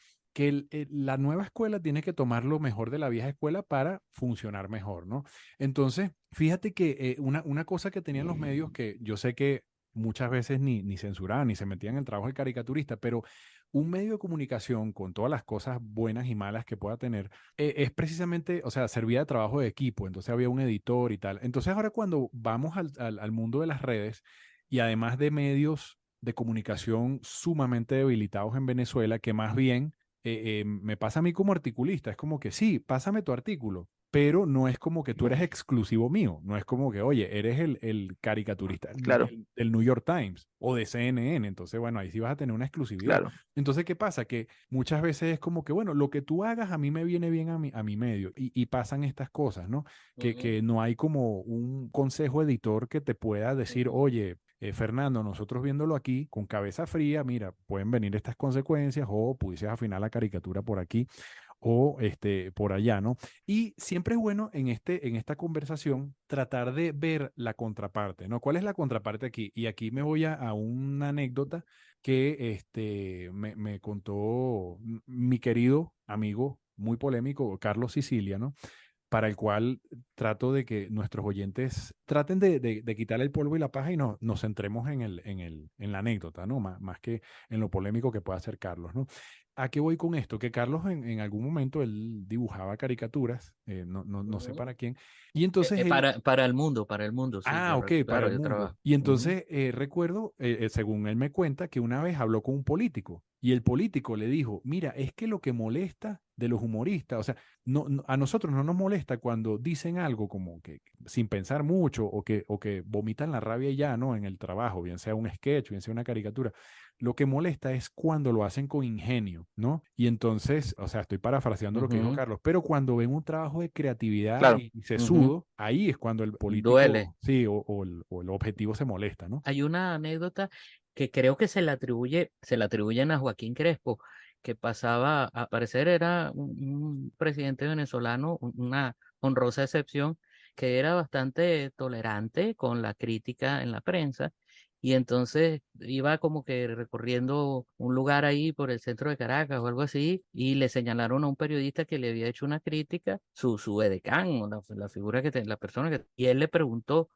la nueva escuela tiene que tomar lo mejor de la vieja escuela para funcionar mejor, ¿no? Entonces, fíjate que una cosa que tenían los medios que yo sé que muchas veces ni censuraban ni se metían en el trabajo del caricaturista, pero un medio de comunicación con todas las cosas buenas y malas que pueda tener, es precisamente, o sea, servía de trabajo de equipo, entonces había un editor y tal. Entonces ahora cuando vamos al mundo de las redes y además de medios de comunicación sumamente debilitados en Venezuela, que más bien me pasa a mí como articulista, es como que sí, pásame tu artículo, pero no es como que tú eres exclusivo mío, no es como que, oye, eres el caricaturista Claro, del New York Times o de CNN, entonces, bueno, ahí sí vas a tener una exclusividad. claro. Entonces, ¿qué pasa? Que muchas veces es como que, bueno, lo que tú hagas a mí me viene bien a mi medio y pasan estas cosas, ¿no? Ujú, Que no hay como un consejo editor que te pueda decir, ujú. oye, Fernando, nosotros viéndolo aquí con cabeza fría, mira, pueden venir estas consecuencias o pudieses afinar la caricatura por aquí o por allá, ¿no? Y siempre es bueno en esta conversación tratar de ver la contraparte, ¿no? ¿Cuál es la contraparte aquí? Y aquí me voy a una anécdota que me contó mi querido amigo, muy polémico, Carlos Sicilia, ¿no? Para el cual trato de que nuestros oyentes traten de quitar el polvo y la paja y nos centremos en la anécdota, ¿no? Más que en lo polémico que pueda hacer Carlos, ¿no? ¿A qué voy con esto? Que Carlos en algún momento él dibujaba caricaturas, no sé Ujú. para quién, y entonces él, Para el mundo, sí, ah, ok, para claro, el yo mundo. trabajo. Y Ujú, entonces recuerdo, según él me cuenta, que una vez habló con un político y el político le dijo, mira, es que lo que molesta de los humoristas, o sea, a nosotros no nos molesta cuando dicen algo como que sin pensar mucho o que vomitan la rabia y ya, ¿no? En el trabajo, bien sea un sketch, bien sea una caricatura. Lo que molesta es cuando lo hacen con ingenio, ¿no? Y entonces, o sea, estoy parafraseando lo que dijo ujú, Carlos, pero cuando ven un trabajo de creatividad Claro, y ujú. sesudo, ahí es cuando el Duele. político, sí, o el objetivo se molesta, ¿no? Hay una anécdota que creo que se le atribuyen a Joaquín Crespo, que pasaba, a parecer era un presidente venezolano, una honrosa excepción, que era bastante tolerante con la crítica en la prensa, y entonces iba como que recorriendo un lugar ahí por el centro de Caracas o algo así, y le señalaron a un periodista que le había hecho una crítica, su edecán, o la figura la persona que, y él le preguntó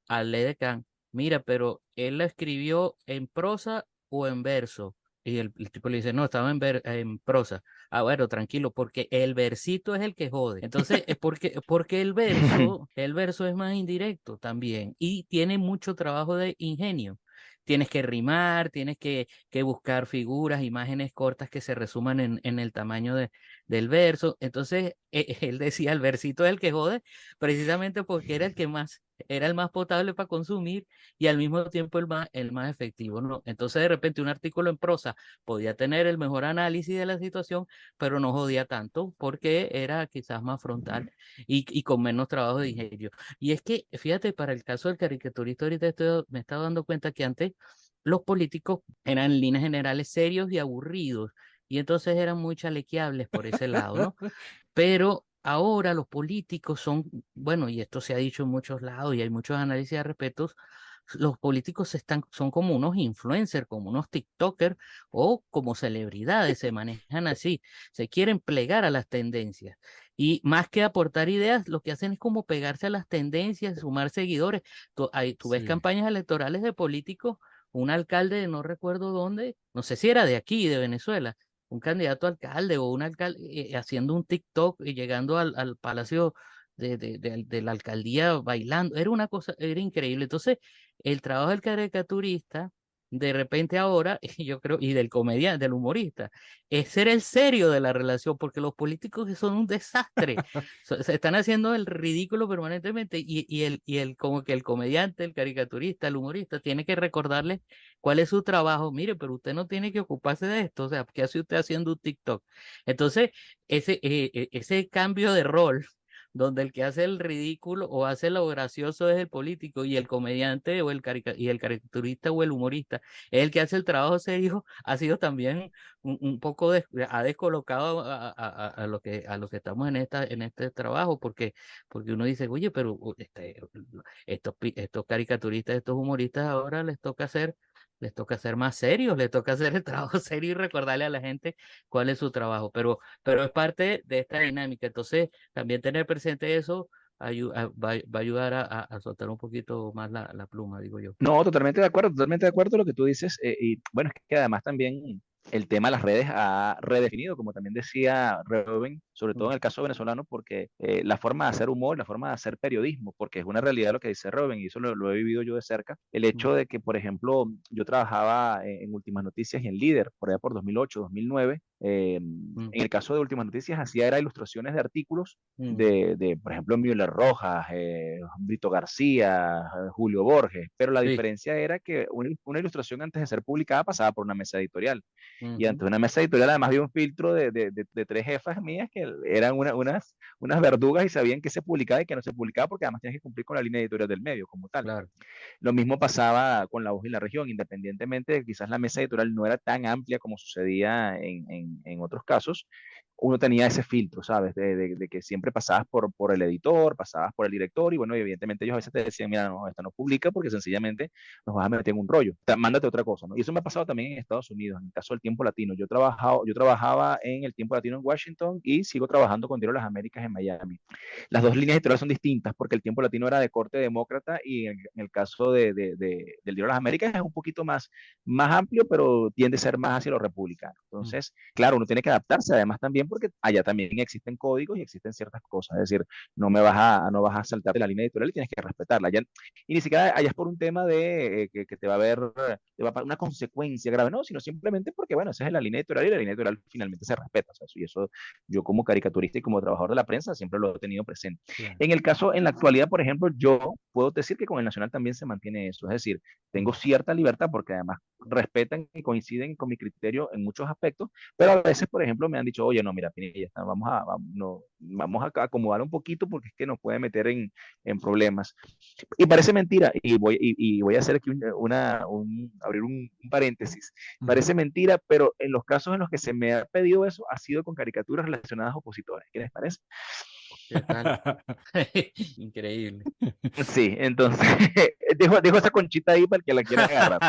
al edecán, mira, pero él la escribió en prosa o en verso. Y el tipo le dice, no, estaba en prosa. Ah, bueno, tranquilo, porque el versito es el que jode. Entonces, es porque el verso es más indirecto también y tiene mucho trabajo de ingenio. Tienes que rimar, tienes que buscar figuras, imágenes cortas que se resuman en el tamaño del verso. Entonces, él decía, el versito es el que jode, precisamente porque era el más potable para consumir y al mismo tiempo el más efectivo, ¿no? Entonces, de repente, un artículo en prosa podía tener el mejor análisis de la situación, pero no jodía tanto porque era quizás más frontal y con menos trabajo de ingenio. Y es que, fíjate, para el caso del caricaturista, ahorita me estaba dando cuenta que antes los políticos eran en líneas generales serios y aburridos, y entonces eran muy chalequeables por ese lado, ¿no? Pero ahora los políticos son, bueno, y esto se ha dicho en muchos lados y hay muchos análisis al respecto, los políticos son como unos influencers, como unos TikTokers o como celebridades, se manejan así, se quieren plegar a las tendencias. Y más que aportar ideas, lo que hacen es como pegarse a las tendencias, sumar seguidores. Tú ves Sí, campañas electorales de políticos, un alcalde de no recuerdo dónde, no sé si era de aquí, de Venezuela, un candidato a alcalde o un alcalde haciendo un TikTok y llegando al palacio de la alcaldía bailando. Era una cosa, era increíble. Entonces, el trabajo del caricaturista, de repente ahora, y yo creo, y del comediante, del humorista, es ser el serio de la relación, porque los políticos son un desastre. Se están haciendo el ridículo permanentemente y como que el comediante, el caricaturista, el humorista, tiene que recordarle cuál es su trabajo. Mire, pero usted no tiene que ocuparse de esto, o sea, ¿qué hace usted haciendo un TikTok? Entonces, ese cambio de rol donde el que hace el ridículo o hace lo gracioso es el político y el comediante y el caricaturista o el humorista es el que hace el trabajo serio, ha sido también un poco, ha descolocado a lo que estamos en este trabajo, porque uno dice, oye, pero estos caricaturistas, estos humoristas ahora les toca ser más serios, les toca hacer el trabajo serio y recordarle a la gente cuál es su trabajo, pero es parte de esta dinámica. Entonces, también tener presente eso va a ayudar a soltar un poquito más la pluma, digo yo. No, totalmente de acuerdo lo que tú dices. Y bueno, es que además también el tema de las redes ha redefinido, como también decía Reuben, sobre todo Mm, en el caso venezolano, porque la forma de hacer humor, la forma de hacer periodismo, porque es una realidad lo que dice Reuben, y eso lo he vivido yo de cerca, el mm, hecho de que, por ejemplo, yo trabajaba en Últimas Noticias y en Líder, por allá por 2008, 2009. mm, En el caso de Últimas Noticias hacía era ilustraciones de artículos mm, por ejemplo, Müller Rojas, Brito García, Julio Borges, pero la sí. diferencia era que una ilustración antes de ser publicada pasaba por una mesa editorial. Y Ujú, antes de una mesa editorial además había un filtro de tres jefas mías que eran unas verdugas y sabían qué se publicaba y qué no se publicaba porque además tenías que cumplir con la línea editorial del medio como tal. claro. Lo mismo pasaba con La Voz y la Región, independientemente de que quizás la mesa editorial no era tan amplia como sucedía en otros casos, uno tenía ese filtro, ¿sabes? De que siempre pasabas por el editor, pasabas por el director, y bueno, evidentemente ellos a veces te decían, mira, no, esta no publica porque sencillamente nos vas a meter en un rollo, mándate otra cosa, ¿no? Y eso me ha pasado también en Estados Unidos, en el caso del Tiempo Latino. Yo trabajaba en el Tiempo Latino en Washington y sigo trabajando con Diario de las Américas en Miami. Las dos líneas editoriales son distintas porque el Tiempo Latino era de corte demócrata y en el caso del Diario de las Américas es un poquito más amplio, pero tiende a ser más hacia los republicanos. Mm, Entonces, claro, uno tiene que adaptarse además también porque allá también existen códigos y existen ciertas cosas. Es decir, no vas a saltarte la línea editorial y tienes que respetarla. Allá, y ni siquiera allá es por un tema de que te va a haber una consecuencia grave, no, sino simplemente porque, bueno, esa es la línea editorial y la línea editorial finalmente se respeta. O sea, y eso yo como caricaturista y como trabajador de la prensa siempre lo he tenido presente. claro. En la actualidad, por ejemplo, yo puedo decir que con el Nacional también se mantiene eso. Es decir, tengo Mm, cierta libertad porque además respetan y coinciden con mi criterio en muchos aspectos, pero a veces, por ejemplo, me han dicho, oye, no, mira, Pinilla, vamos a acomodar un poquito porque es que nos puede meter en problemas. Y parece mentira, y voy a hacer aquí abrir un paréntesis, ujú. parece mentira, pero en los casos en los que se me ha pedido eso, ha sido con caricaturas relacionadas a opositores. ¿Qué les parece? ¿Qué tal? Increíble. Sí, entonces dejo esa conchita ahí para el que la quiera agarrar.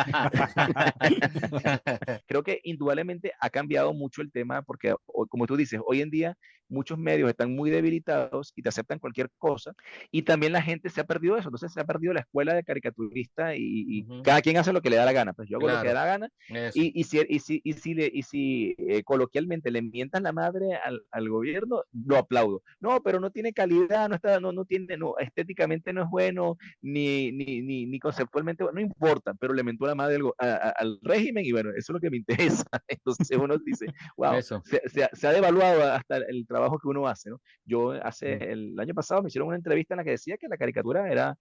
Creo que indudablemente ha cambiado mucho el tema porque, como tú dices, hoy en día muchos medios están muy debilitados y te aceptan cualquier cosa y también la gente se ha perdido eso, entonces se ha perdido la escuela de caricaturista y Ujú, cada quien hace lo que le da la gana, pues yo hago lo que da claro, la gana eso. y si coloquialmente le mientan la madre al gobierno, lo aplaudo. No, pero pero no tiene calidad, no tiene, no, estéticamente no es bueno, ni conceptualmente, no importa, pero le mentó la madre al régimen y bueno, eso es lo que me interesa. Entonces uno dice, wow, Eso. se ha devaluado hasta el trabajo que uno hace, ¿no? Yo Mm, el año pasado me hicieron una entrevista en la que decía que la caricatura era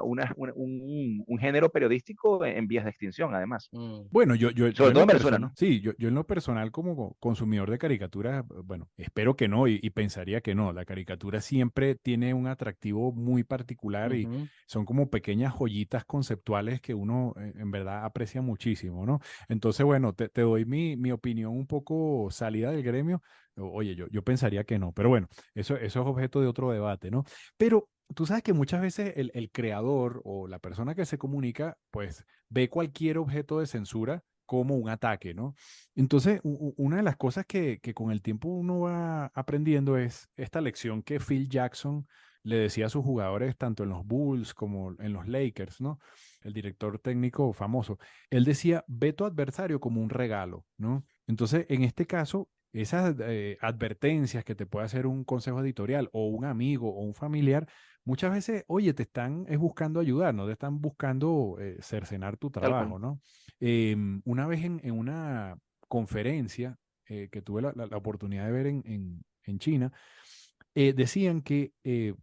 un género periodístico en vías de extinción, además, mm, Bueno, yo sobre en todo lo en Venezuela, personal, ¿no? sí, yo en lo personal como consumidor de caricaturas, bueno, espero que no y pensaría que no. La caricatura siempre tiene un atractivo muy particular y ujú. son como pequeñas joyitas conceptuales que uno en verdad aprecia muchísimo, ¿no? Entonces, bueno, te doy mi opinión un poco salida del gremio. Oye, yo pensaría que no, pero bueno, eso es objeto de otro debate, ¿no? Pero tú sabes que muchas veces el creador o la persona que se comunica, pues ve cualquier objeto de censura como un ataque, ¿no? Entonces, una de las cosas que con el tiempo uno va aprendiendo es esta lección que Phil Jackson le decía a sus jugadores, tanto en los Bulls como en los Lakers, ¿no? El director técnico famoso. Él decía, ve tu adversario como un regalo, ¿no? Entonces, en este caso, esas advertencias que te puede hacer un consejo editorial o un amigo o un familiar, muchas veces, oye, te están es buscando ayudar, no te están buscando cercenar tu Tal cual. trabajo, ¿no? Una vez en una conferencia que tuve la oportunidad de ver en China, decían que,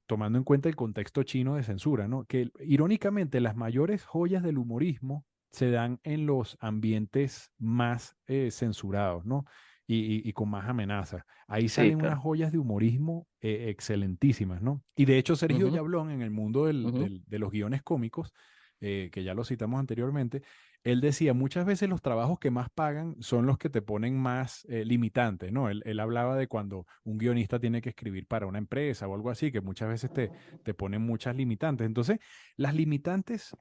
tomando en cuenta el contexto chino de censura, ¿no? Que irónicamente las mayores joyas del humorismo se dan en los ambientes más censurados, ¿no? Y con más amenazas. Ahí Sí, salen unas claro. joyas de humorismo excelentísimas, ¿no? Y de hecho, Sergio Ujú, Yablón, en el mundo ujú. de los guiones cómicos, que ya lo citamos anteriormente, él decía, muchas veces los trabajos que más pagan son los que te ponen más limitantes, ¿no? Él hablaba de cuando un guionista tiene que escribir para una empresa o algo así, que muchas veces te ponen muchas limitantes. Entonces, las limitantes,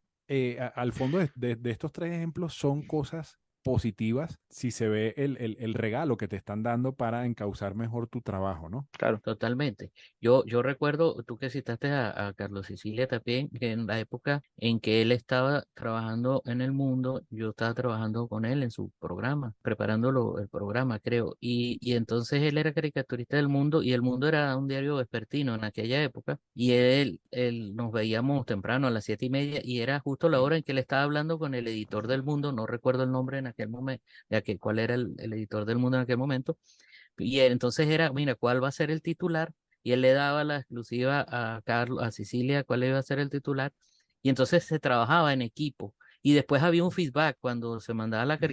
al fondo de estos tres ejemplos, son cosas positivas si se ve el regalo que te están dando para encauzar mejor tu trabajo, ¿no? Claro. Totalmente. Yo recuerdo, tú que citaste a Carlos Sicilia también, que en la época en que él estaba trabajando en El Mundo, yo estaba trabajando con él en su programa, preparándolo el programa, creo. Y entonces él era caricaturista del Mundo y El Mundo era un diario vespertino en aquella época. Y él nos veíamos temprano a las 7:30 y era justo la hora en que él estaba hablando con el editor del Mundo, no recuerdo el nombre en aquel momento, cuál era el editor del Mundo en aquel momento y entonces era, mira, ¿cuál va a ser el titular? Y él le daba la exclusiva a Carlos, a Cecilia, cuál iba a ser el titular. Y entonces se trabajaba en equipo. Y después había un feedback cuando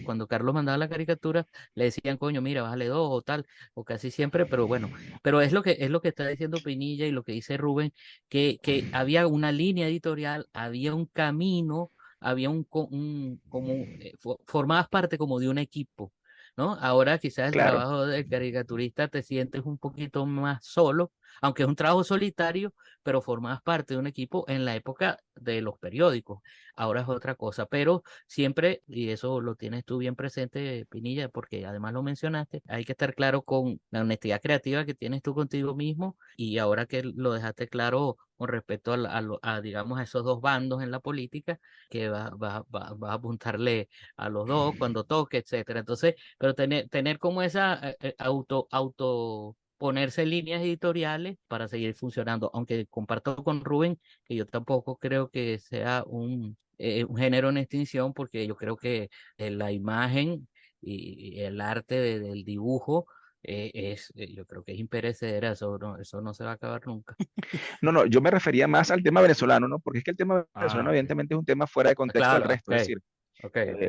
cuando Carlos mandaba la caricatura, le decían, coño, mira, bájale dos o tal, o casi siempre, pero bueno, pero es lo que está diciendo Pinilla y lo que dice Rubén, que había una línea editorial, había un camino, había formabas parte como de un equipo. ¿No? Ahora quizás el Claro. trabajo del caricaturista te sientes un poquito más solo, aunque es un trabajo solitario, pero formas parte de un equipo en la época de los periódicos. Ahora es otra cosa, pero siempre, y eso lo tienes tú bien presente, Pinilla, porque además lo mencionaste, hay que estar claro con la honestidad creativa que tienes tú contigo mismo y ahora que lo dejaste claro con respecto digamos, a esos dos bandos en la política, que vas a apuntarle a los dos cuando toque, etcétera. Entonces, pero tener como esa ponerse líneas editoriales para seguir funcionando, aunque comparto con Rubén que yo tampoco creo que sea un género en extinción, porque yo creo que la imagen y el arte del dibujo yo creo que es imperecedera, eso no se va a acabar nunca. No, no, yo me refería más al tema venezolano, ¿no? Porque es que el tema Ah, venezolano ok. evidentemente es un tema fuera de contexto del Claro, resto. Es ok, decir, ok, ok.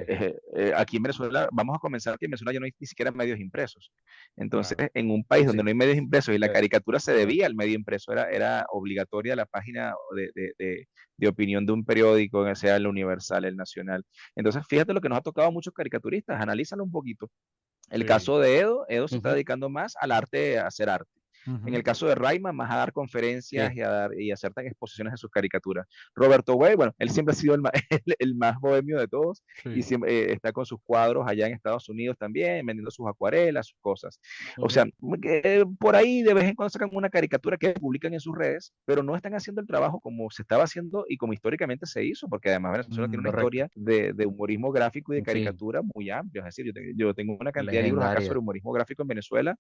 aquí en Venezuela, vamos a comenzar que en Venezuela ya no hay ni siquiera medios impresos. Entonces, Claro. en un país donde Sí, no hay medios impresos y la caricatura se correcto. debía al medio impreso, era obligatoria la página de opinión de un periódico, sea el Universal, el Nacional. Entonces, fíjate lo que nos ha tocado a muchos caricaturistas, analízalo un poquito. El Sí. caso de Edo se está Ujú, dedicando más al arte, a hacer arte. En Ujú. el caso de Rayman, más a dar conferencias sí. y a hacer tan exposiciones de sus caricaturas. Roberto Way, bueno, él siempre ha sido el más bohemio de todos y Sí. siempre está con sus cuadros allá en Estados Unidos también, vendiendo sus acuarelas, sus cosas. O sea, Ujú, por ahí de vez en cuando sacan una caricatura que publican en sus redes, pero no están haciendo el trabajo como se estaba haciendo y como históricamente se hizo, porque además Venezuela tiene una Mm, correcto. historia de humorismo gráfico y de Sí, caricatura muy amplia. Es decir, yo tengo una cantidad de libros acá sobre legendaria. humorismo gráfico en Venezuela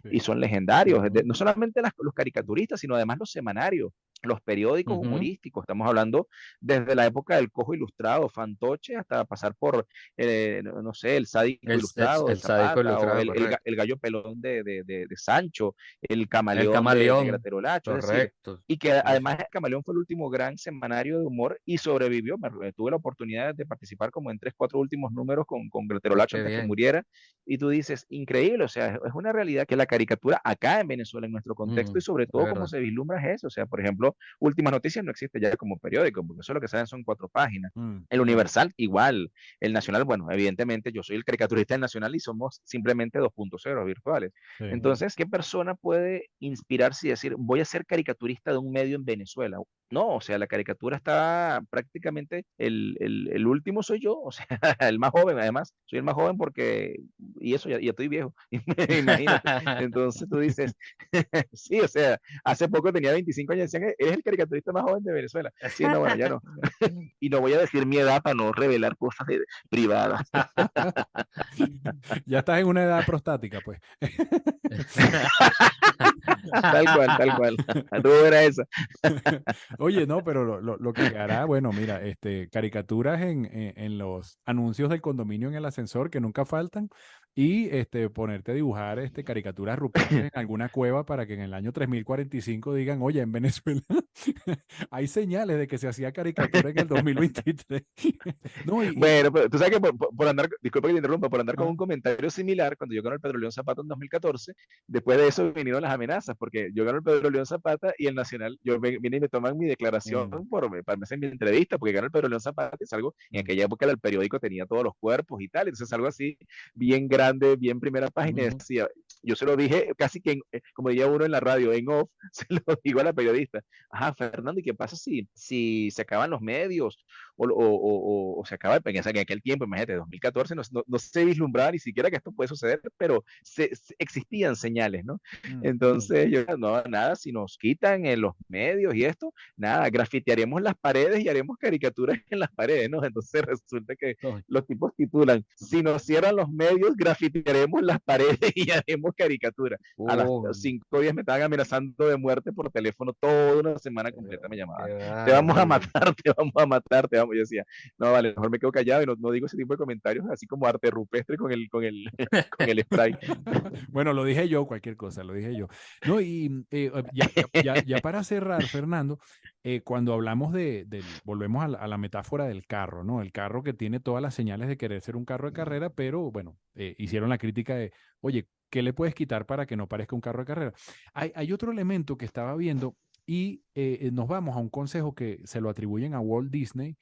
y sí. son legendarios. Ujú, solamente los caricaturistas, sino además los semanarios, los periódicos Ujú. humorísticos. Estamos hablando desde la época del Cojo Ilustrado, Fantoche, hasta pasar por, no sé, el Sádico Ilustrado de El sádico Zapata, o ilustrado, correcto. el Gallo Pelón de Sancho, el El Camaleón de camaleón, Gratero-Lacho, es decir, correcto. y que Sí, sí. además el Camaleón fue el último gran semanario de humor y sobrevivió. Tuve la oportunidad de participar como en 3, 4 últimos números con Oh, Gratero-Lacho qué antes que bien. muriera, y tú dices, increíble, o sea, es una realidad que la caricatura acá en Venezuela, en nuestro contexto, y sobre Es todo cómo verdad. se vislumbra es eso. O sea, por ejemplo, Últimas Noticias no existe ya como periódico, porque eso lo que saben son 4 páginas. Mm, El Universal igual, el Nacional, bueno, evidentemente yo soy el caricaturista del Nacional y somos simplemente 2.0 virtuales. sí. Entonces, ¿qué persona puede inspirarse y decir, voy a ser caricaturista de un medio en Venezuela? No, o sea, la caricatura está prácticamente, el último soy yo, o sea, el más joven, además, soy el más joven porque, y eso, ya estoy viejo, imagínate. Entonces tú dices, sí, o sea, hace poco tenía 25 años, decían, eres el caricaturista más joven de Venezuela. Sí, no, bueno, ya no. Y no voy a decir mi edad para no revelar cosas privadas. Ya estás en una edad prostática, pues. Tal cual, tal cual. Tú era esa. Oye, no, pero lo que hará, bueno, mira, caricaturas en los anuncios del condominio en el ascensor que nunca faltan y ponerte a dibujar caricaturas rupestres en alguna cueva para que en el año 3045 digan, oye, en Venezuela hay señales de que se hacía caricatura en el 2023. No, Bueno, pero tú sabes que por andar, disculpa que te interrumpa, por andar con ah, un comentario similar, cuando yo gané el Pedro León Zapata en 2014, después de eso vinieron las amenazas, porque yo gané el Pedro León Zapata y el Nacional, vine y me toman mi declaración mm, para hacer mi entrevista, porque gané el Pedro León Zapata, es algo, en mm, aquella época el periódico tenía todos los cuerpos y tal, entonces algo así, bien grande, bien primera página, y Ujú. decía, yo se lo dije casi que, como diría uno en la radio, en off, se lo digo a la periodista, ajá, Fernando, ¿y qué pasa si se acaban los medios? O se acaba en aquel tiempo, imagínate, 2014, no se vislumbraba ni siquiera que esto puede suceder, pero existían señales, ¿no? mm. Entonces, yo, no, nada, si nos quitan en los medios y esto, nada, grafitearemos las paredes y haremos caricaturas en las paredes, ¿no? Entonces resulta que Uy, los tipos titulan, si nos cierran los medios, grafitearemos las paredes y haremos caricaturas. A las uy, 5 días me estaban amenazando de muerte por teléfono, toda una semana completa me qué llamaban. Te vamos a bárbaro. matar, te vamos a matar, te vamos. Yo decía, no, vale, mejor me quedo callado y no digo ese tipo de comentarios, así como arte rupestre con el spray. Bueno, lo dije yo, cualquier cosa, lo dije yo. No, y ya para cerrar, Fernando, cuando hablamos volvemos a la metáfora del carro, ¿no? El carro que tiene todas las señales de querer ser un carro de carrera, pero bueno, hicieron la crítica de, oye, ¿qué le puedes quitar para que no parezca un carro de carrera? Hay otro elemento que estaba viendo y nos vamos a un consejo que se lo atribuyen a Walt Disney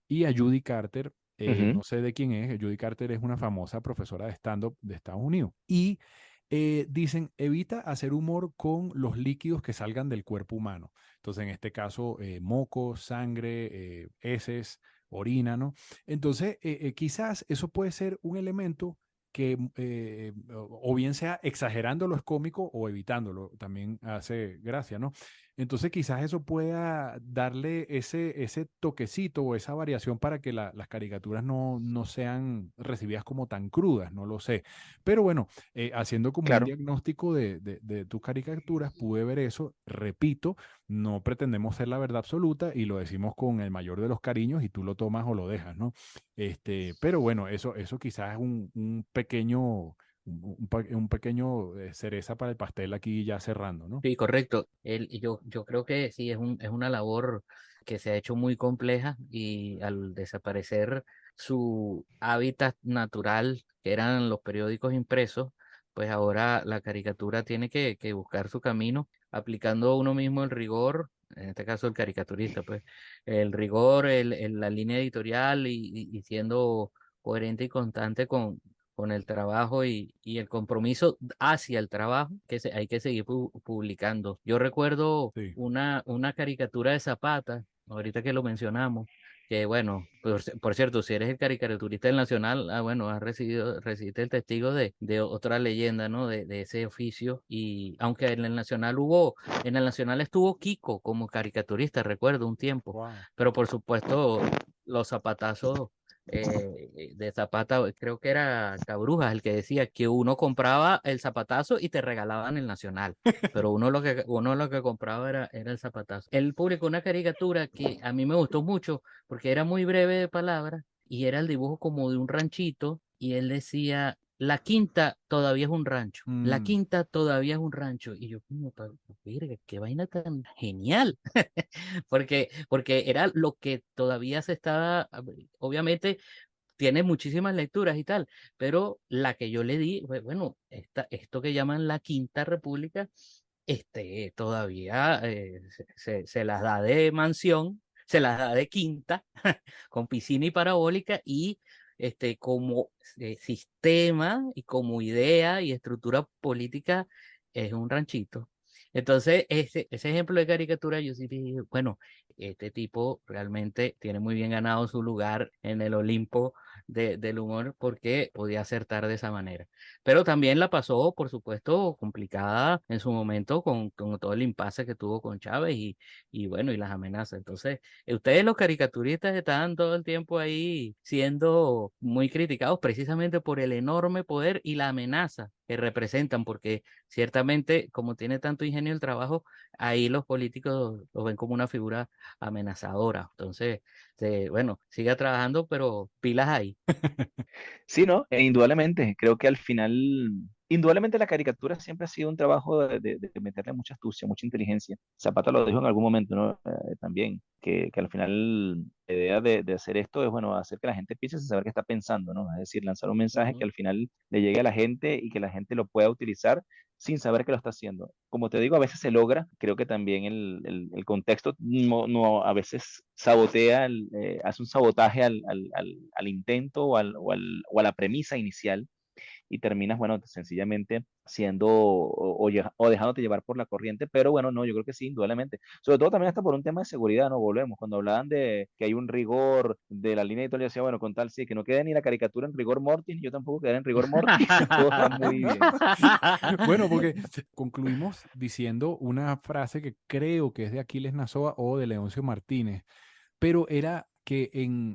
y a Judy Carter. No sé de quién es. Judy Carter es una famosa profesora de stand-up de Estados Unidos. Y dicen, evita hacer humor con los líquidos que salgan del cuerpo humano. Entonces, en este caso, moco, sangre, heces, orina, ¿no? Entonces, quizás eso puede ser un elemento que o bien sea exagerando lo es cómico o evitándolo, también hace gracia, ¿no? Entonces quizás eso pueda darle ese toquecito o esa variación para que las caricaturas no sean recibidas como tan crudas, no lo sé. Pero bueno, haciendo como un Claro. diagnóstico de tus caricaturas, pude ver eso, repito, no pretendemos ser la verdad absoluta y lo decimos con el mayor de los cariños y tú lo tomas o lo dejas, ¿no? Pero bueno, eso quizás es un pequeño, un pequeño cereza para el pastel aquí ya cerrando, ¿no? Sí, correcto. Yo creo que sí, es una labor que se ha hecho muy compleja y al desaparecer su hábitat natural, que eran los periódicos impresos, pues ahora la caricatura tiene que buscar su camino, aplicando uno mismo el rigor, en este caso el caricaturista, pues el rigor, la línea editorial y siendo coherente y constante con el trabajo y el compromiso hacia el trabajo hay que seguir publicando. Yo recuerdo Sí. una caricatura de Zapata, ahorita que lo mencionamos, que bueno, por cierto, si eres el caricaturista del Nacional, bueno, recibiste el testigo de otra leyenda, ¿no? De ese oficio. Y aunque en el Nacional estuvo Kiko como caricaturista, recuerdo un tiempo, Wow. pero por supuesto los zapatazos de Zapata, creo que era Cabrujas el que decía que uno compraba el zapatazo y te regalaban el Nacional, pero uno lo que compraba era el zapatazo. Él publicó una caricatura que a mí me gustó mucho porque era muy breve de palabras y era el dibujo como de un ranchito y él decía, la quinta todavía es un rancho, la Mm, quinta todavía es un rancho. Y yo, como, "Verga, qué vaina tan genial", porque era lo que todavía se estaba, obviamente tiene muchísimas lecturas y tal, pero la que yo le di, bueno, esto que llaman la Quinta República, todavía se las da de mansión, se las da de quinta, con piscina y parabólica, y como sistema y como idea y estructura política es un ranchito. Entonces, ese ejemplo de caricatura, yo sí dije, bueno, este tipo realmente tiene muy bien ganado su lugar en el Olimpo del humor porque podía acertar de esa manera. Pero también la pasó, por supuesto, complicada en su momento con todo el impasse que tuvo con Chávez y bueno, y las amenazas. Entonces, ustedes los caricaturistas están todo el tiempo ahí siendo muy criticados precisamente por el enorme poder y la amenaza que representan, porque ciertamente, como tiene tanto ingenio el trabajo, ahí los políticos lo ven como una figura amenazadora. Entonces, bueno, siga trabajando, pero pilas ahí. Sí, ¿no? Indudablemente, creo que al final, indudablemente la caricatura siempre ha sido un trabajo de meterle mucha astucia, mucha inteligencia. Zapata lo dijo en algún momento, ¿no? También, que al final la idea de hacer esto es, bueno, hacer que la gente piense sin saber qué está pensando, ¿no? Es decir, lanzar un mensaje que Ujú, al final le llegue a la gente y que la gente lo pueda utilizar sin saber que lo está haciendo. Como te digo, a veces se logra, creo que también el contexto a veces sabotea, hace un sabotaje al intento o a la premisa inicial y terminas, bueno, sencillamente siendo o dejándote llevar por la corriente, pero bueno, no, yo creo que sí, indudablemente. Sobre todo también hasta por un tema de seguridad, ¿no? Volvemos, cuando hablaban de que hay un rigor de la línea editorial, yo decía, bueno, con tal, sí, que no quede ni la caricatura en rigor mortis, ni yo tampoco quedar en rigor mortis, todo va muy bien. Bueno, porque concluimos diciendo una frase que creo que es de Aquiles Nazoa o de Leoncio Martínez, pero era que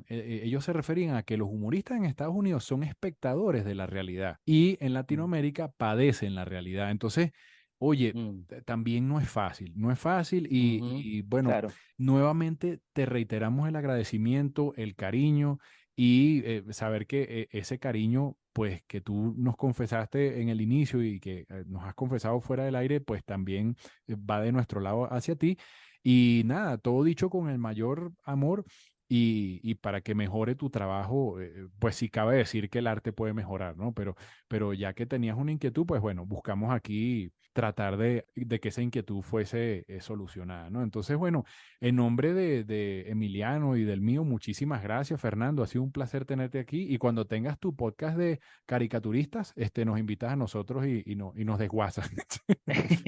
ellos se referían a que los humoristas en Estados Unidos son espectadores de la realidad y en Mm, Latinoamérica padecen la realidad. Entonces, oye, mm, también no es fácil, no es fácil ujú. y bueno, Claro. nuevamente te reiteramos el agradecimiento, el cariño y saber que ese cariño, pues que tú nos confesaste en el inicio y que nos has confesado fuera del aire, pues también va de nuestro lado hacia ti. Y nada, todo dicho con el mayor amor y para que mejore tu trabajo, pues sí cabe decir que el arte puede mejorar, ¿no? Pero ya que tenías una inquietud, pues bueno, buscamos aquí tratar de que esa inquietud fuese solucionada, ¿no? Entonces, bueno, en nombre de Emiliano y del mío, muchísimas gracias, Fernando. Ha sido un placer tenerte aquí. Y cuando tengas tu podcast de caricaturistas, nos invitas a nosotros y nos desguazas.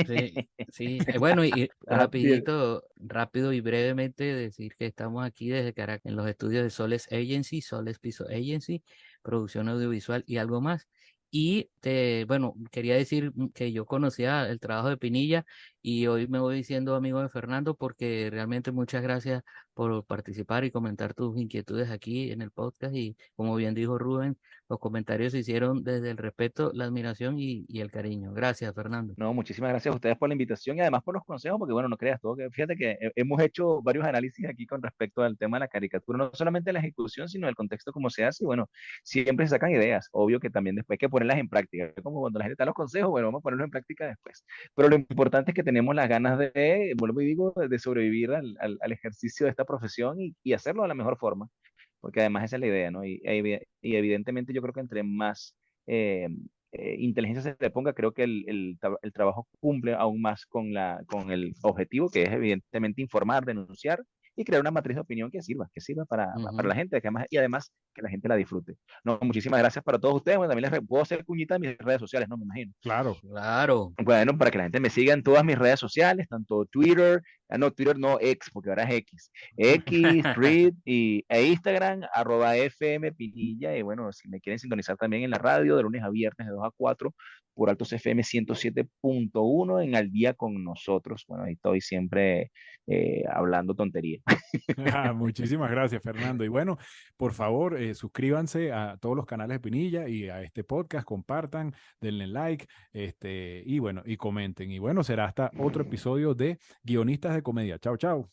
Sí, sí. Bueno, y Ah, bien. rapidito, rápido y brevemente decir que estamos aquí desde Caracas en los estudios de Soles Agency, Soles Piso Agency, producción audiovisual y algo más. Y bueno, quería decir que yo conocía el trabajo de Pinilla y hoy me voy diciendo amigo de Fernando porque realmente muchas gracias por participar y comentar tus inquietudes aquí en el podcast y como bien dijo Rubén, los comentarios se hicieron desde el respeto, la admiración y el cariño. Gracias, Fernando. No, muchísimas gracias a ustedes por la invitación y además por los consejos, porque bueno, no creas todo, que fíjate que hemos hecho varios análisis aquí con respecto al tema de la caricatura, no solamente la ejecución, sino el contexto cómo se hace, y bueno, siempre se sacan ideas, obvio que también después hay que ponerlas en práctica, como cuando la gente da los consejos, bueno, vamos a ponerlos en práctica después, pero lo importante es que tenemos las ganas vuelvo y digo, de sobrevivir al ejercicio de esta profesión y hacerlo de la mejor forma, porque además esa es la idea, ¿no? Y evidentemente yo creo que entre más eh, inteligencia se le ponga, creo que el trabajo cumple aún más con el objetivo, que es evidentemente informar, denunciar y crear una matriz de opinión que sirva para la Ujú. gente y además que la gente la disfrute. No, muchísimas gracias para todos ustedes. Bueno, también puedo hacer cuñita en mis redes sociales, ¿no? Me imagino. Claro. Claro. Bueno, para que la gente me siga en todas mis redes sociales, tanto Twitter, No, Twitter no, X, porque ahora es X, Thread e Instagram, @FM Pinilla. Y bueno, si me quieren sintonizar también en la radio, de lunes a viernes de 2 a 4, por Altos FM 107.1 en Al Día con Nosotros. Bueno, ahí estoy siempre hablando tontería. Muchísimas gracias, Fernando. Y bueno, por favor, suscríbanse a todos los canales de Pinilla y a este podcast, compartan, denle like, y bueno, y comenten. Y bueno, será hasta otro episodio de Guionistas de Comedia. Chao, chao.